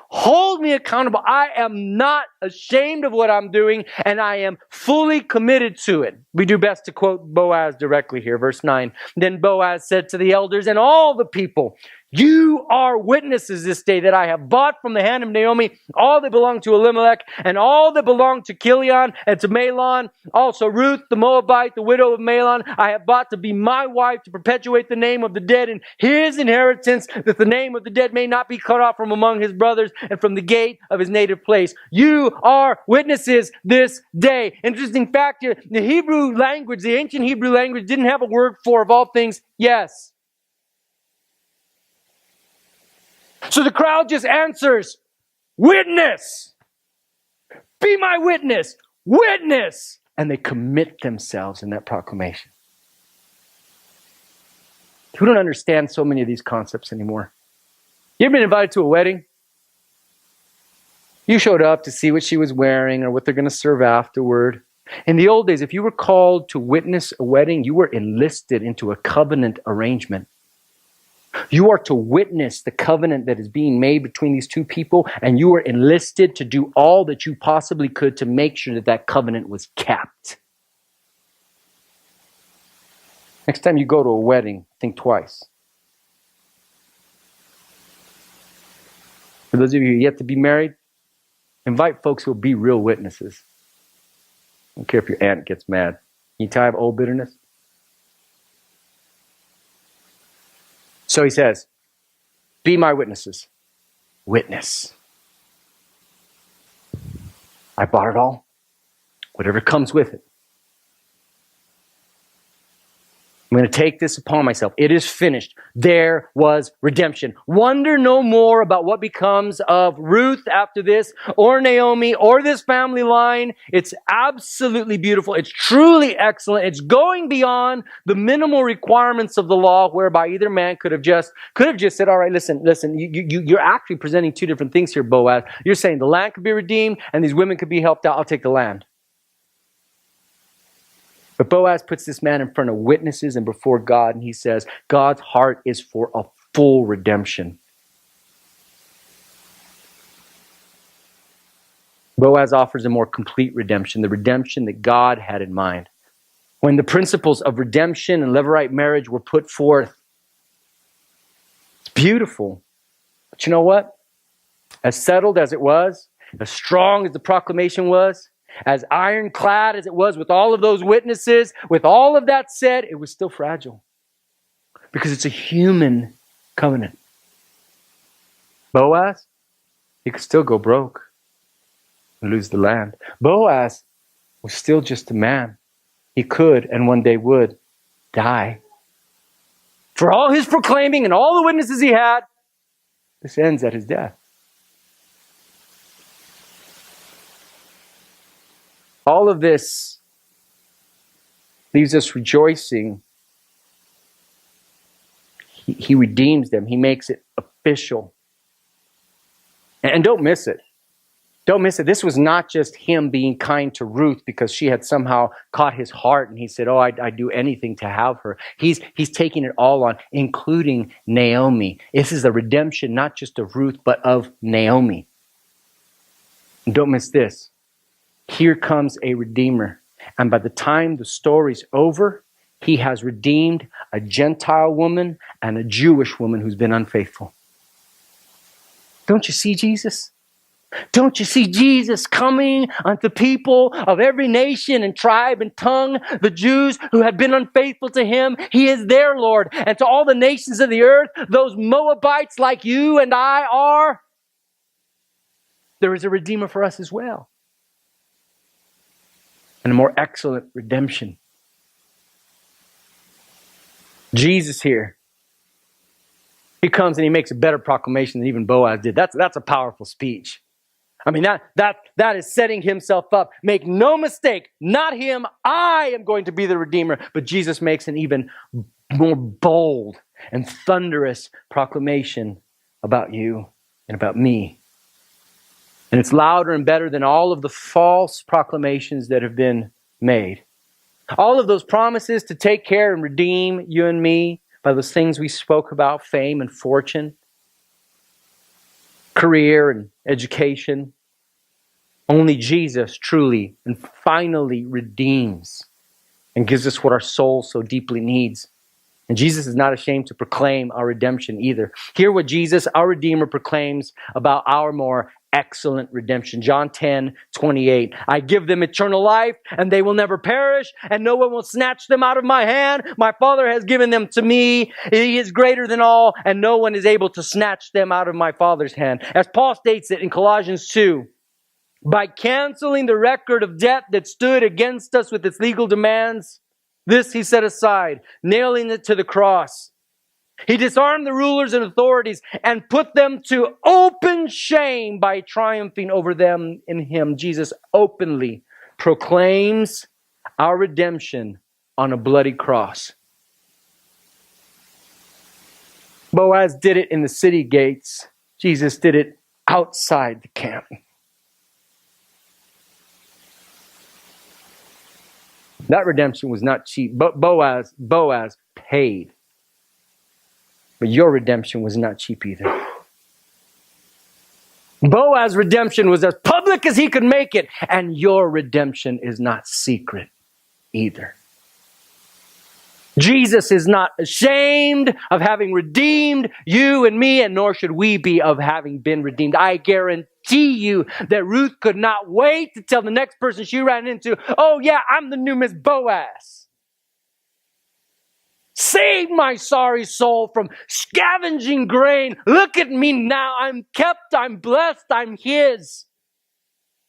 Hold me accountable. I am not ashamed of what I'm doing, and I am fully committed to it. We do best to quote Boaz directly here, verse 9. Then Boaz said to the elders and all the people, you are witnesses this day that I have bought from the hand of Naomi all that belonged to Elimelech and all that belonged to Chilion and to Mahlon. Also Ruth the Moabite, the widow of Mahlon, I have bought to be my wife to perpetuate the name of the dead in his inheritance, that the name of the dead may not be cut off from among his brothers and from the gate of his native place. You are witnesses this day. Interesting fact here, the Hebrew language, the ancient Hebrew language didn't have a word for, of all things, yes. So the crowd just answers, witness, be my witness, witness. And they commit themselves in that proclamation. We don't understand so many of these concepts anymore. You ever been invited to a wedding? You showed up to see what she was wearing or what they're going to serve afterward. In the old days, if you were called to witness a wedding, you were enlisted into a covenant arrangement. You are to witness the covenant that is being made between these two people, and you are enlisted to do all that you possibly could to make sure that that covenant was kept. Next time you go to a wedding, think twice. For those of you yet to be married, invite folks who will be real witnesses. I don't care if your aunt gets mad. Can you tell I have old bitterness? So he says, be my witnesses. Witness. I bought it all. Whatever comes with it. I'm going to take this upon myself. It is finished. There was redemption. Wonder no more about what becomes of Ruth after this, or Naomi, or this family line. It's absolutely beautiful. It's truly excellent. It's going beyond the minimal requirements of the law, whereby either man could have just said, all right, listen, you're actually presenting two different things here, Boaz. You're saying the land could be redeemed and these women could be helped out. I'll take the land. But Boaz puts this man in front of witnesses and before God, and he says, God's heart is for a full redemption. Boaz offers a more complete redemption, the redemption that God had in mind. When the principles of redemption and Levirate marriage were put forth, it's beautiful. But you know what? As settled as it was, as strong as the proclamation was, as ironclad as it was with all of those witnesses, with all of that said, it was still fragile. Because it's a human covenant. Boaz, he could still go broke and lose the land. Boaz was still just a man. He could and one day would die. For all his proclaiming and all the witnesses he had, this ends at his death. All of this leaves us rejoicing. He redeems them. He makes it official. And don't miss it. Don't miss it. This was not just him being kind to Ruth because she had somehow caught his heart and he said, oh, I'd do anything to have her. He's taking it all on, including Naomi. This is a redemption not just of Ruth, but of Naomi. And don't miss this. Here comes a redeemer. And by the time the story's over, he has redeemed a Gentile woman and a Jewish woman who's been unfaithful. Don't you see Jesus? Don't you see Jesus coming unto people of every nation and tribe and tongue, the Jews who had been unfaithful to him? He is their Lord. And to all the nations of the earth, those Moabites like you and I are, there is a Redeemer for us as well. And a more excellent redemption. Jesus here. He comes and he makes a better proclamation than even Boaz did. That's a powerful speech. I mean, that is setting himself up. Make no mistake, not him. I am going to be the Redeemer. But Jesus makes an even more bold and thunderous proclamation about you and about me. And it's louder and better than all of the false proclamations that have been made. All of those promises to take care and redeem you and me by those things we spoke about, fame and fortune, career and education. Only Jesus truly and finally redeems and gives us what our soul so deeply needs. And Jesus is not ashamed to proclaim our redemption either. Hear what Jesus, our Redeemer, proclaims about our more excellent redemption. John 10:28. I give them eternal life, and they will never perish, and no one will snatch them out of my hand. My Father has given them to me. He is greater than all, and no one is able to snatch them out of my Father's hand. As Paul states it in Colossians 2, by canceling the record of debt that stood against us with its legal demands, this he set aside, nailing it to the cross. He disarmed the rulers and authorities and put them to open shame by triumphing over them in him. Jesus openly proclaims our redemption on a bloody cross. Boaz did it in the city gates. Jesus did it outside the camp. That redemption was not cheap. But Boaz paid. But your redemption was not cheap either. Boaz's redemption was as public as he could make it. And your redemption is not secret either. Jesus is not ashamed of having redeemed you and me, and nor should we be of having been redeemed. I guarantee you that Ruth could not wait to tell the next person she ran into, oh yeah, I'm the new Miss Boaz. Save my sorry soul from scavenging grain. Look at me now. I'm kept, I'm blessed, I'm his.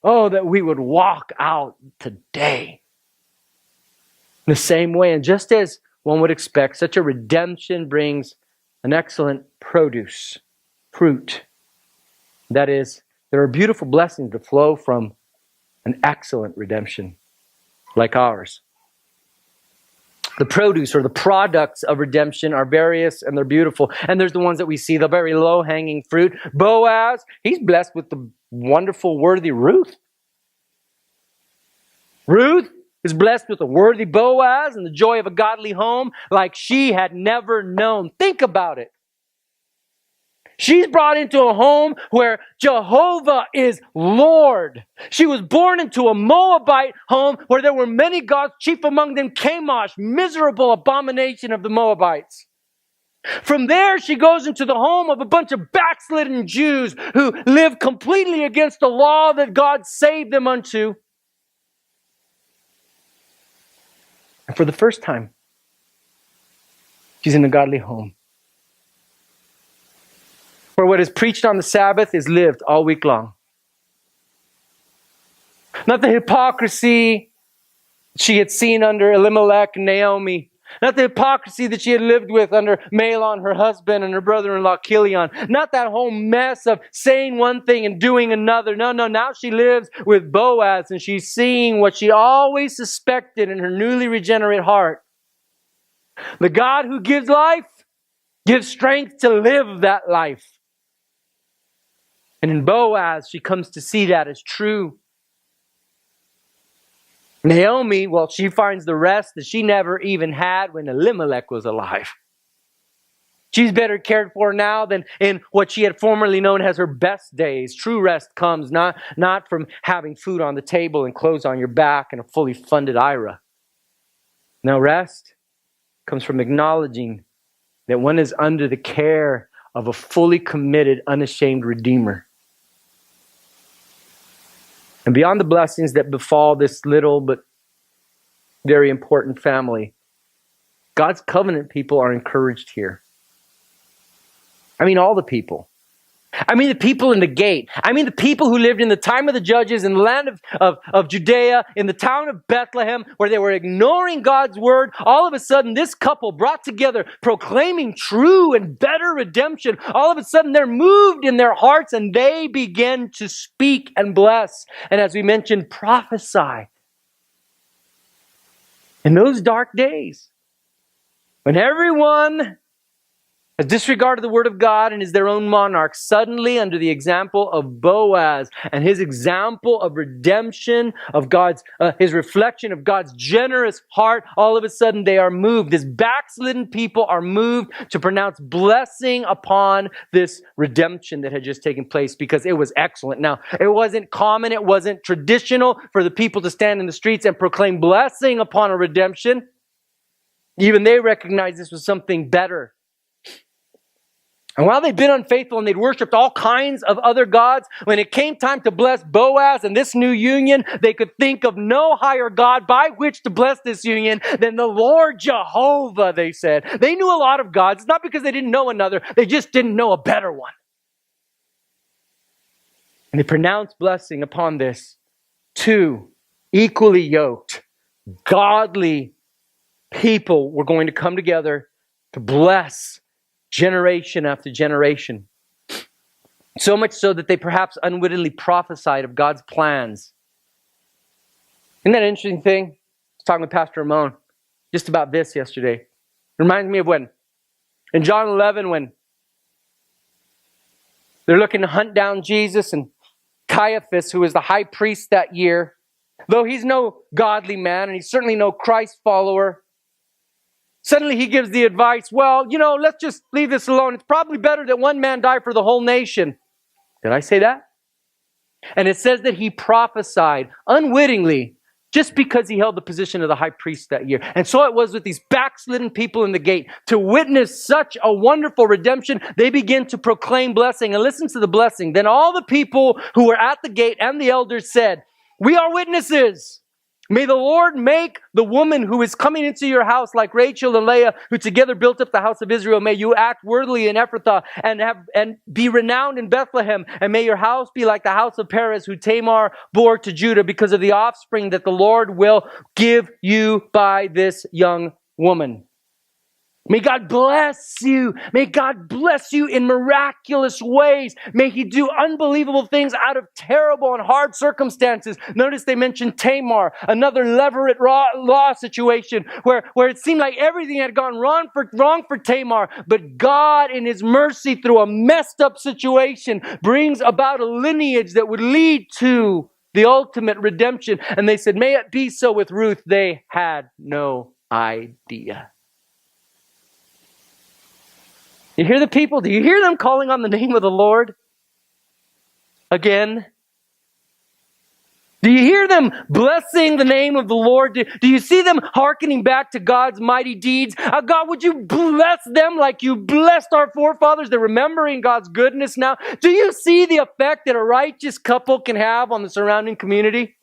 Oh, that we would walk out today the same way. And just as one would expect, such a redemption brings an excellent fruit. That is, there are beautiful blessings that flow from an excellent redemption like ours. The produce or the products of redemption are various and they're beautiful. And there's the ones that we see, the very low-hanging fruit. Boaz, he's blessed with the wonderful, worthy Ruth. Ruth is blessed with a worthy Boaz and the joy of a godly home like she had never known. Think about it. She's brought into a home where Jehovah is Lord. She was born into a Moabite home where there were many gods, chief among them Chemosh, miserable abomination of the Moabites. From there, she goes into the home of a bunch of backslidden Jews who live completely against the law that God saved them unto. And for the first time, she's in a godly home, where what is preached on the Sabbath is lived all week long. Not the hypocrisy she had seen under Elimelech and Naomi, Not the hypocrisy that she had lived with under Mahlon, her husband, and her brother-in-law, Chilion. Not that whole mess of saying one thing and doing another. No. Now she lives with Boaz, and she's seeing what she always suspected in her newly regenerate heart. The God who gives life gives strength to live that life. And in Boaz, she comes to see that as true. Naomi, well, she finds the rest that she never even had when Elimelech was alive. She's better cared for now than in what she had formerly known as her best days. True rest comes not from having food on the table and clothes on your back and a fully funded IRA. No, rest comes from acknowledging that one is under the care of a fully committed, unashamed Redeemer. And beyond the blessings that befall this little but very important family, God's covenant people are encouraged here. I mean, all the people. I mean, the people in the gate. I mean, the people who lived in the time of the judges in the land of Judea, in the town of Bethlehem, where they were ignoring God's word. All of a sudden, this couple brought together, proclaiming true and better redemption. All of a sudden, they're moved in their hearts and they begin to speak and bless. And as we mentioned, prophesy. In those dark days, when everyone has disregarded the word of God and is their own monarch, suddenly under the example of Boaz and his example of redemption, of God's, his reflection of God's generous heart, all of a sudden they are moved. This backslidden people are moved to pronounce blessing upon this redemption that had just taken place because it was excellent. Now, it wasn't common, it wasn't traditional for the people to stand in the streets and proclaim blessing upon a redemption. Even they recognized this was something better. And while they'd been unfaithful and they'd worshipped all kinds of other gods, when it came time to bless Boaz and this new union, they could think of no higher God by which to bless this union than the Lord Jehovah, they said. They knew a lot of gods. It's not because they didn't know another. They just didn't know a better one. And they pronounced blessing upon this. Two equally yoked, godly people were going to come together to bless generation after generation. So much so that they perhaps unwittingly prophesied of God's plans. Isn't that an interesting thing? I was talking with Pastor Ramon just about this yesterday. It reminds me of when, in John 11, when they're looking to hunt down Jesus, and Caiaphas, who was the high priest that year, though he's no godly man and he's certainly no Christ follower, suddenly he gives the advice, well, let's just leave this alone. It's probably better that one man die for the whole nation. Did I say that? And it says that he prophesied unwittingly just because he held the position of the high priest that year. And so it was with these backslidden people in the gate. To witness such a wonderful redemption, they begin to proclaim blessing. And listen to the blessing. Then all the people who were at the gate and the elders said, we are witnesses. May the Lord make the woman who is coming into your house like Rachel and Leah, who together built up the house of Israel. May you act worthily in Ephrathah and be renowned in Bethlehem. And may your house be like the house of Perez, who Tamar bore to Judah, because of the offspring that the Lord will give you by this young woman. May God bless you. May God bless you in miraculous ways. May He do unbelievable things out of terrible and hard circumstances. Notice they mentioned Tamar, another levirate law situation where it seemed like everything had gone wrong for Tamar. But God, in His mercy, through a messed up situation, brings about a lineage that would lead to the ultimate redemption. And they said, may it be so with Ruth. They had no idea. You hear the people? Do you hear them calling on the name of the Lord again? Do you hear them blessing the name of the Lord? Do you see them hearkening back to God's mighty deeds? God, would you bless them like you blessed our forefathers? They're remembering God's goodness now. Do you see the effect that a righteous couple can have on the surrounding community?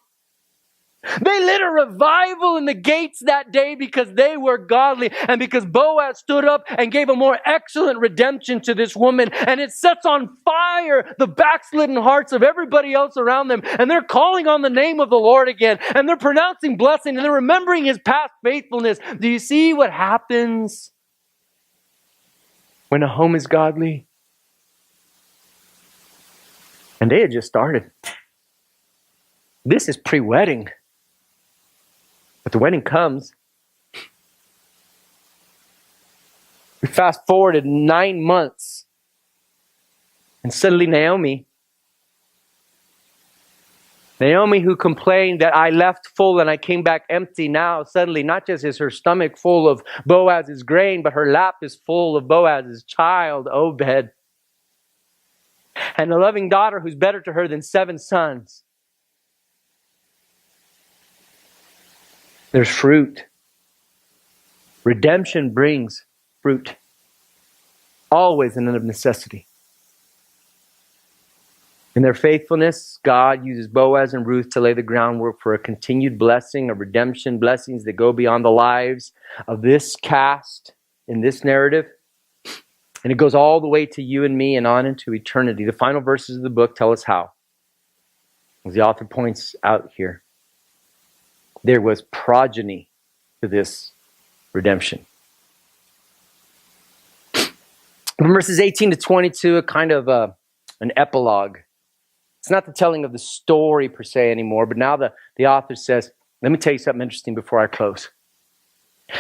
They lit a revival in the gates that day because they were godly and because Boaz stood up and gave a more excellent redemption to this woman. And it sets on fire the backslidden hearts of everybody else around them. And they're calling on the name of the Lord again. And they're pronouncing blessing and they're remembering his past faithfulness. Do you see what happens when a home is godly? And they had just started. This is pre-wedding. But the wedding comes. We fast forwarded 9 months. And suddenly Naomi, who complained that I left full and I came back empty, now suddenly not just is her stomach full of Boaz's grain, but her lap is full of Boaz's child, Obed. And a loving daughter who's better to her than 7 sons. There's fruit. Redemption brings fruit. Always an end of necessity. In their faithfulness, God uses Boaz and Ruth to lay the groundwork for a continued blessing of redemption, blessings that go beyond the lives of this cast in this narrative. And it goes all the way to you and me and on into eternity. The final verses of the book tell us how. As the author points out here, there was progeny to this redemption. From verses 18 to 22, a kind of an epilogue. It's not the telling of the story per se anymore, but now the author says, let me tell you something interesting before I close.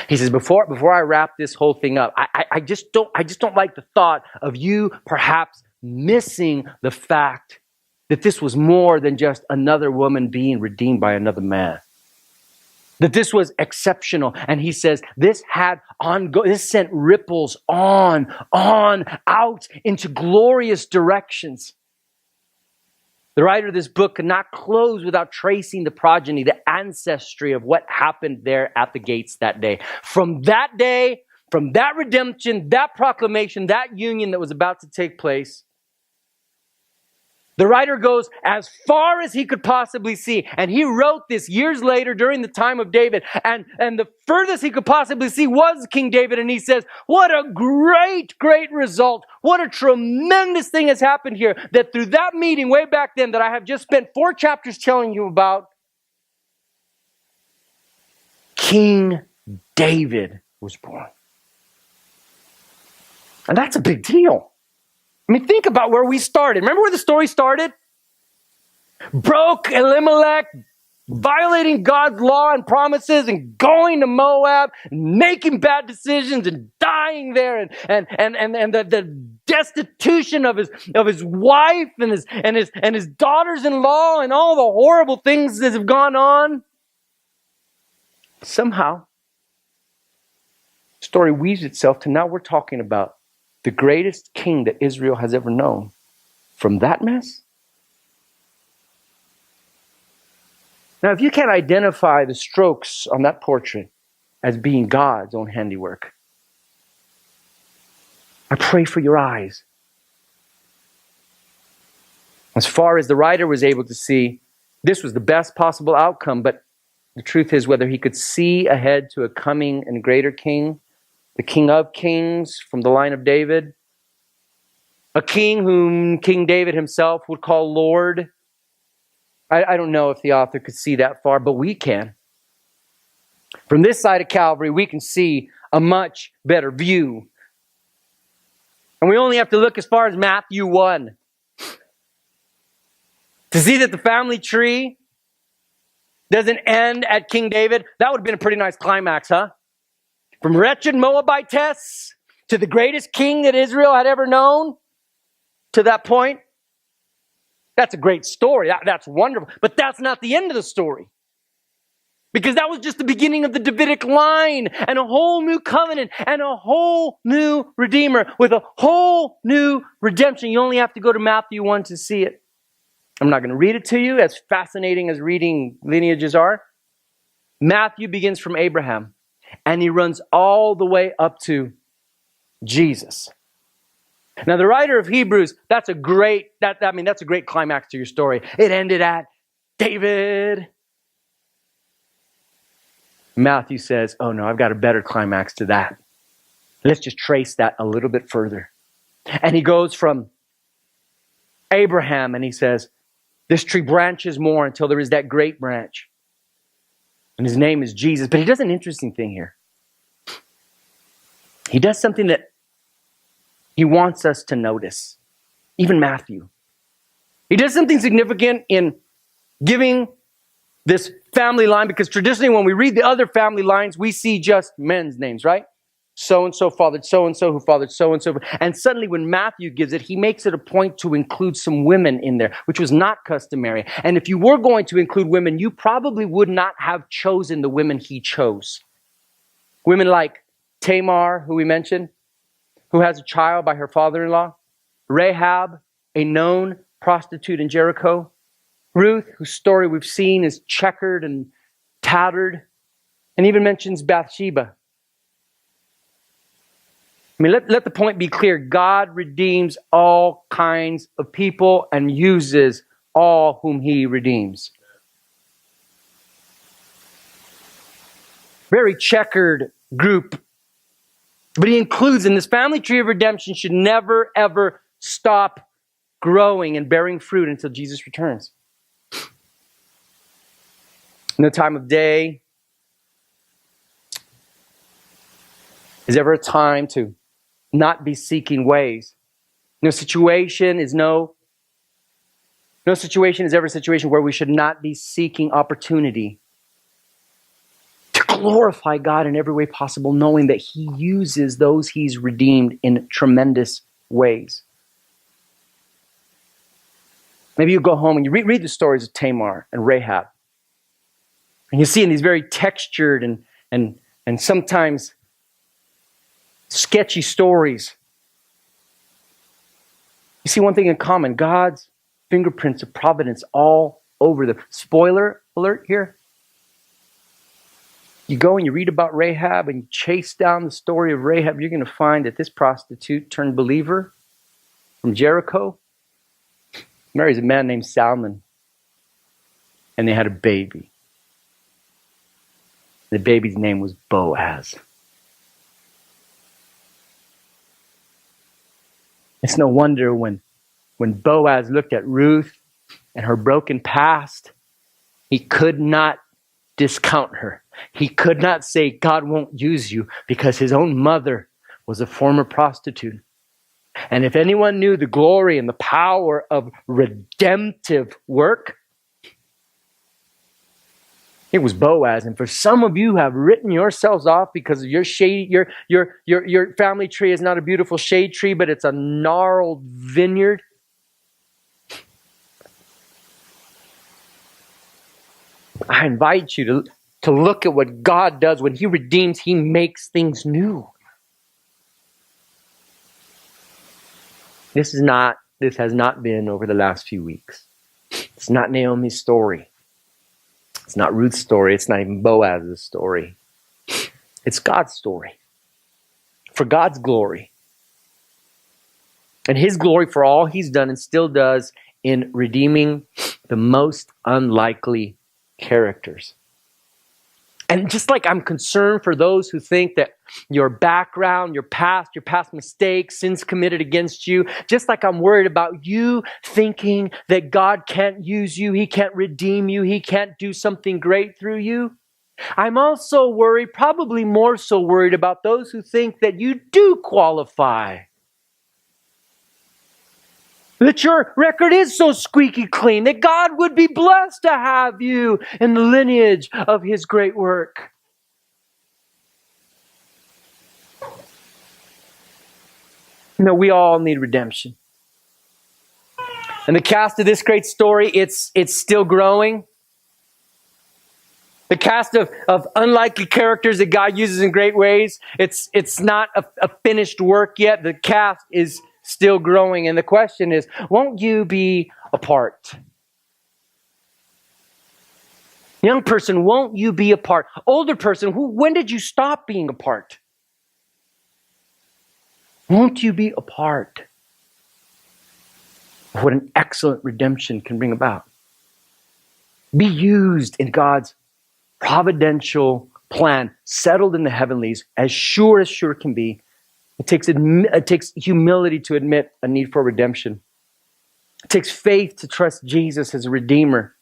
He says, before I wrap this whole thing up, I just don't like the thought of you perhaps missing the fact that this was more than just another woman being redeemed by another man. That this was exceptional. And he says this sent ripples on, out into glorious directions. The writer of this book could not close without tracing the progeny, the ancestry of what happened there at the gates that day. From that day, from that redemption, that proclamation, that union that was about to take place, the writer goes as far as he could possibly see. And he wrote this years later during the time of David. And the furthest he could possibly see was King David. And he says, what a great, great result. What a tremendous thing has happened here. That through that meeting way back then that I have just spent 4 chapters telling you about, King David was born. And that's a big deal. I mean, think about where we started. Remember where the story started? Broke Elimelech, violating God's law and promises and going to Moab, and making bad decisions and dying there, and the destitution of his wife and his daughters-in-law and all the horrible things that have gone on. Somehow, the story weaves itself to now we're talking about the greatest king that Israel has ever known. From that mess? Now, if you can't identify the strokes on that portrait as being God's own handiwork, I pray for your eyes. As far as the writer was able to see, this was the best possible outcome, but the truth is, whether he could see ahead to a coming and greater king, the King of Kings from the line of David, a king whom King David himself would call Lord. I don't know if the author could see that far, but we can. From this side of Calvary, we can see a much better view. And we only have to look as far as Matthew 1 to see that the family tree doesn't end at King David. That would have been a pretty nice climax, huh? From wretched Moabitess to the greatest king that Israel had ever known, to that point. That's a great story. That's wonderful. But that's not the end of the story. Because that was just the beginning of the Davidic line and a whole new covenant and a whole new Redeemer with a whole new redemption. You only have to go to Matthew 1 to see it. I'm not going to read it to you, as fascinating as reading lineages are. Matthew begins from Abraham. And he runs all the way up to Jesus. Now, the writer of Hebrews, that's a great climax to your story. It ended at David. Matthew says, oh no, I've got a better climax to that. Let's just trace that a little bit further. And he goes from Abraham and he says, this tree branches more until there is that great branch. And his name is Jesus. But he does an interesting thing here. He does something that he wants us to notice. Even Matthew. He does something significant in giving this family line, because traditionally when we read the other family lines, we see just men's names, right? So-and-so fathered so-and-so, who fathered so-and-so. And suddenly when Matthew gives it, he makes it a point to include some women in there, which was not customary. And if you were going to include women, you probably would not have chosen the women he chose. Women like Tamar, who we mentioned, who has a child by her father-in-law. Rahab, a known prostitute in Jericho. Ruth, whose story we've seen is checkered and tattered. And even mentions Bathsheba. I mean, let the point be clear. God redeems all kinds of people and uses all whom he redeems. Very checkered group. But he includes in this family tree of redemption should never, ever stop growing and bearing fruit until Jesus returns. No time of day is ever a time to not be seeking ways. No situation is ever a situation where we should not be seeking opportunity to glorify God in every way possible, knowing that he uses those he's redeemed in tremendous ways. Maybe you go home and you read the stories of Tamar and Rahab. And you see in these very textured and sometimes sketchy stories, you see one thing in common: God's fingerprints of providence all over them. Spoiler alert here. You go and you read about Rahab and you chase down the story of Rahab, you're going to find that this prostitute turned believer from Jericho marries a man named Salmon. And they had a baby. The baby's name was Boaz. It's no wonder when Boaz looked at Ruth and her broken past, he could not discount her. He could not say, God won't use you, because his own mother was a former prostitute. And if anyone knew the glory and the power of redemptive work, it was Boaz. And for some of you who have written yourselves off because of your shade, your family tree is not a beautiful shade tree, but it's a gnarled vineyard. I invite you to look at what God does. When he redeems, he makes things new. This has not been over the last few weeks. It's not Naomi's story. It's not Ruth's story. It's not even Boaz's story. It's God's story. For God's glory. And his glory for all he's done and still does in redeeming the most unlikely characters. And just like I'm concerned for those who think that your background, your past mistakes, sins committed against you, just like I'm worried about you thinking that God can't use you, he can't redeem you, he can't do something great through you, I'm also worried, probably more so worried about those who think that you do qualify. That your record is so squeaky clean, that God would be blessed to have you in the lineage of his great work. No, we all need redemption. And the cast of this great story, it's still growing. The cast of unlikely characters that God uses in great ways, it's not a finished work yet. The cast is still growing. And the question is, won't you be a part? Young person, won't you be a part? Older person, when did you stop being a part? Won't you be a part of what an excellent redemption can bring about? Be used in God's providential plan settled in the heavenlies as sure can be. It takes humility to admit a need for redemption. It takes faith to trust Jesus as a redeemer,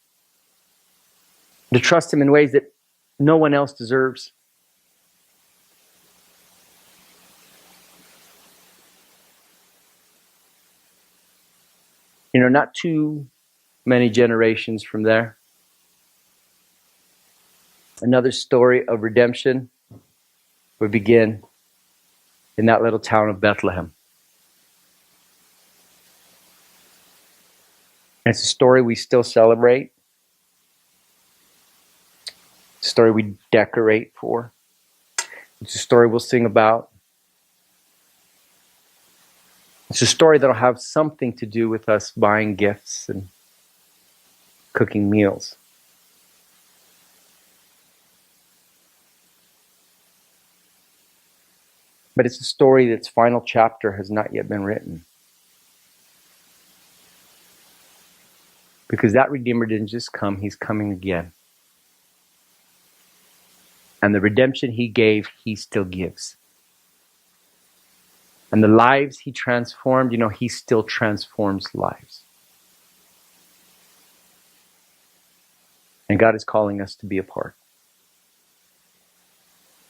to trust him in ways that no one else deserves. Not too many generations from there, another story of redemption would begin in that little town of Bethlehem. And it's a story we still celebrate. It's a story we decorate for. It's a story we'll sing about. It's a story that'll have something to do with us buying gifts and cooking meals. But it's a story that's final chapter has not yet been written. Because that Redeemer didn't just come, he's coming again. And the redemption he gave, he still gives. And the lives he transformed, he still transforms lives. And God is calling us to be a part.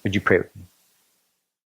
Would you pray with me?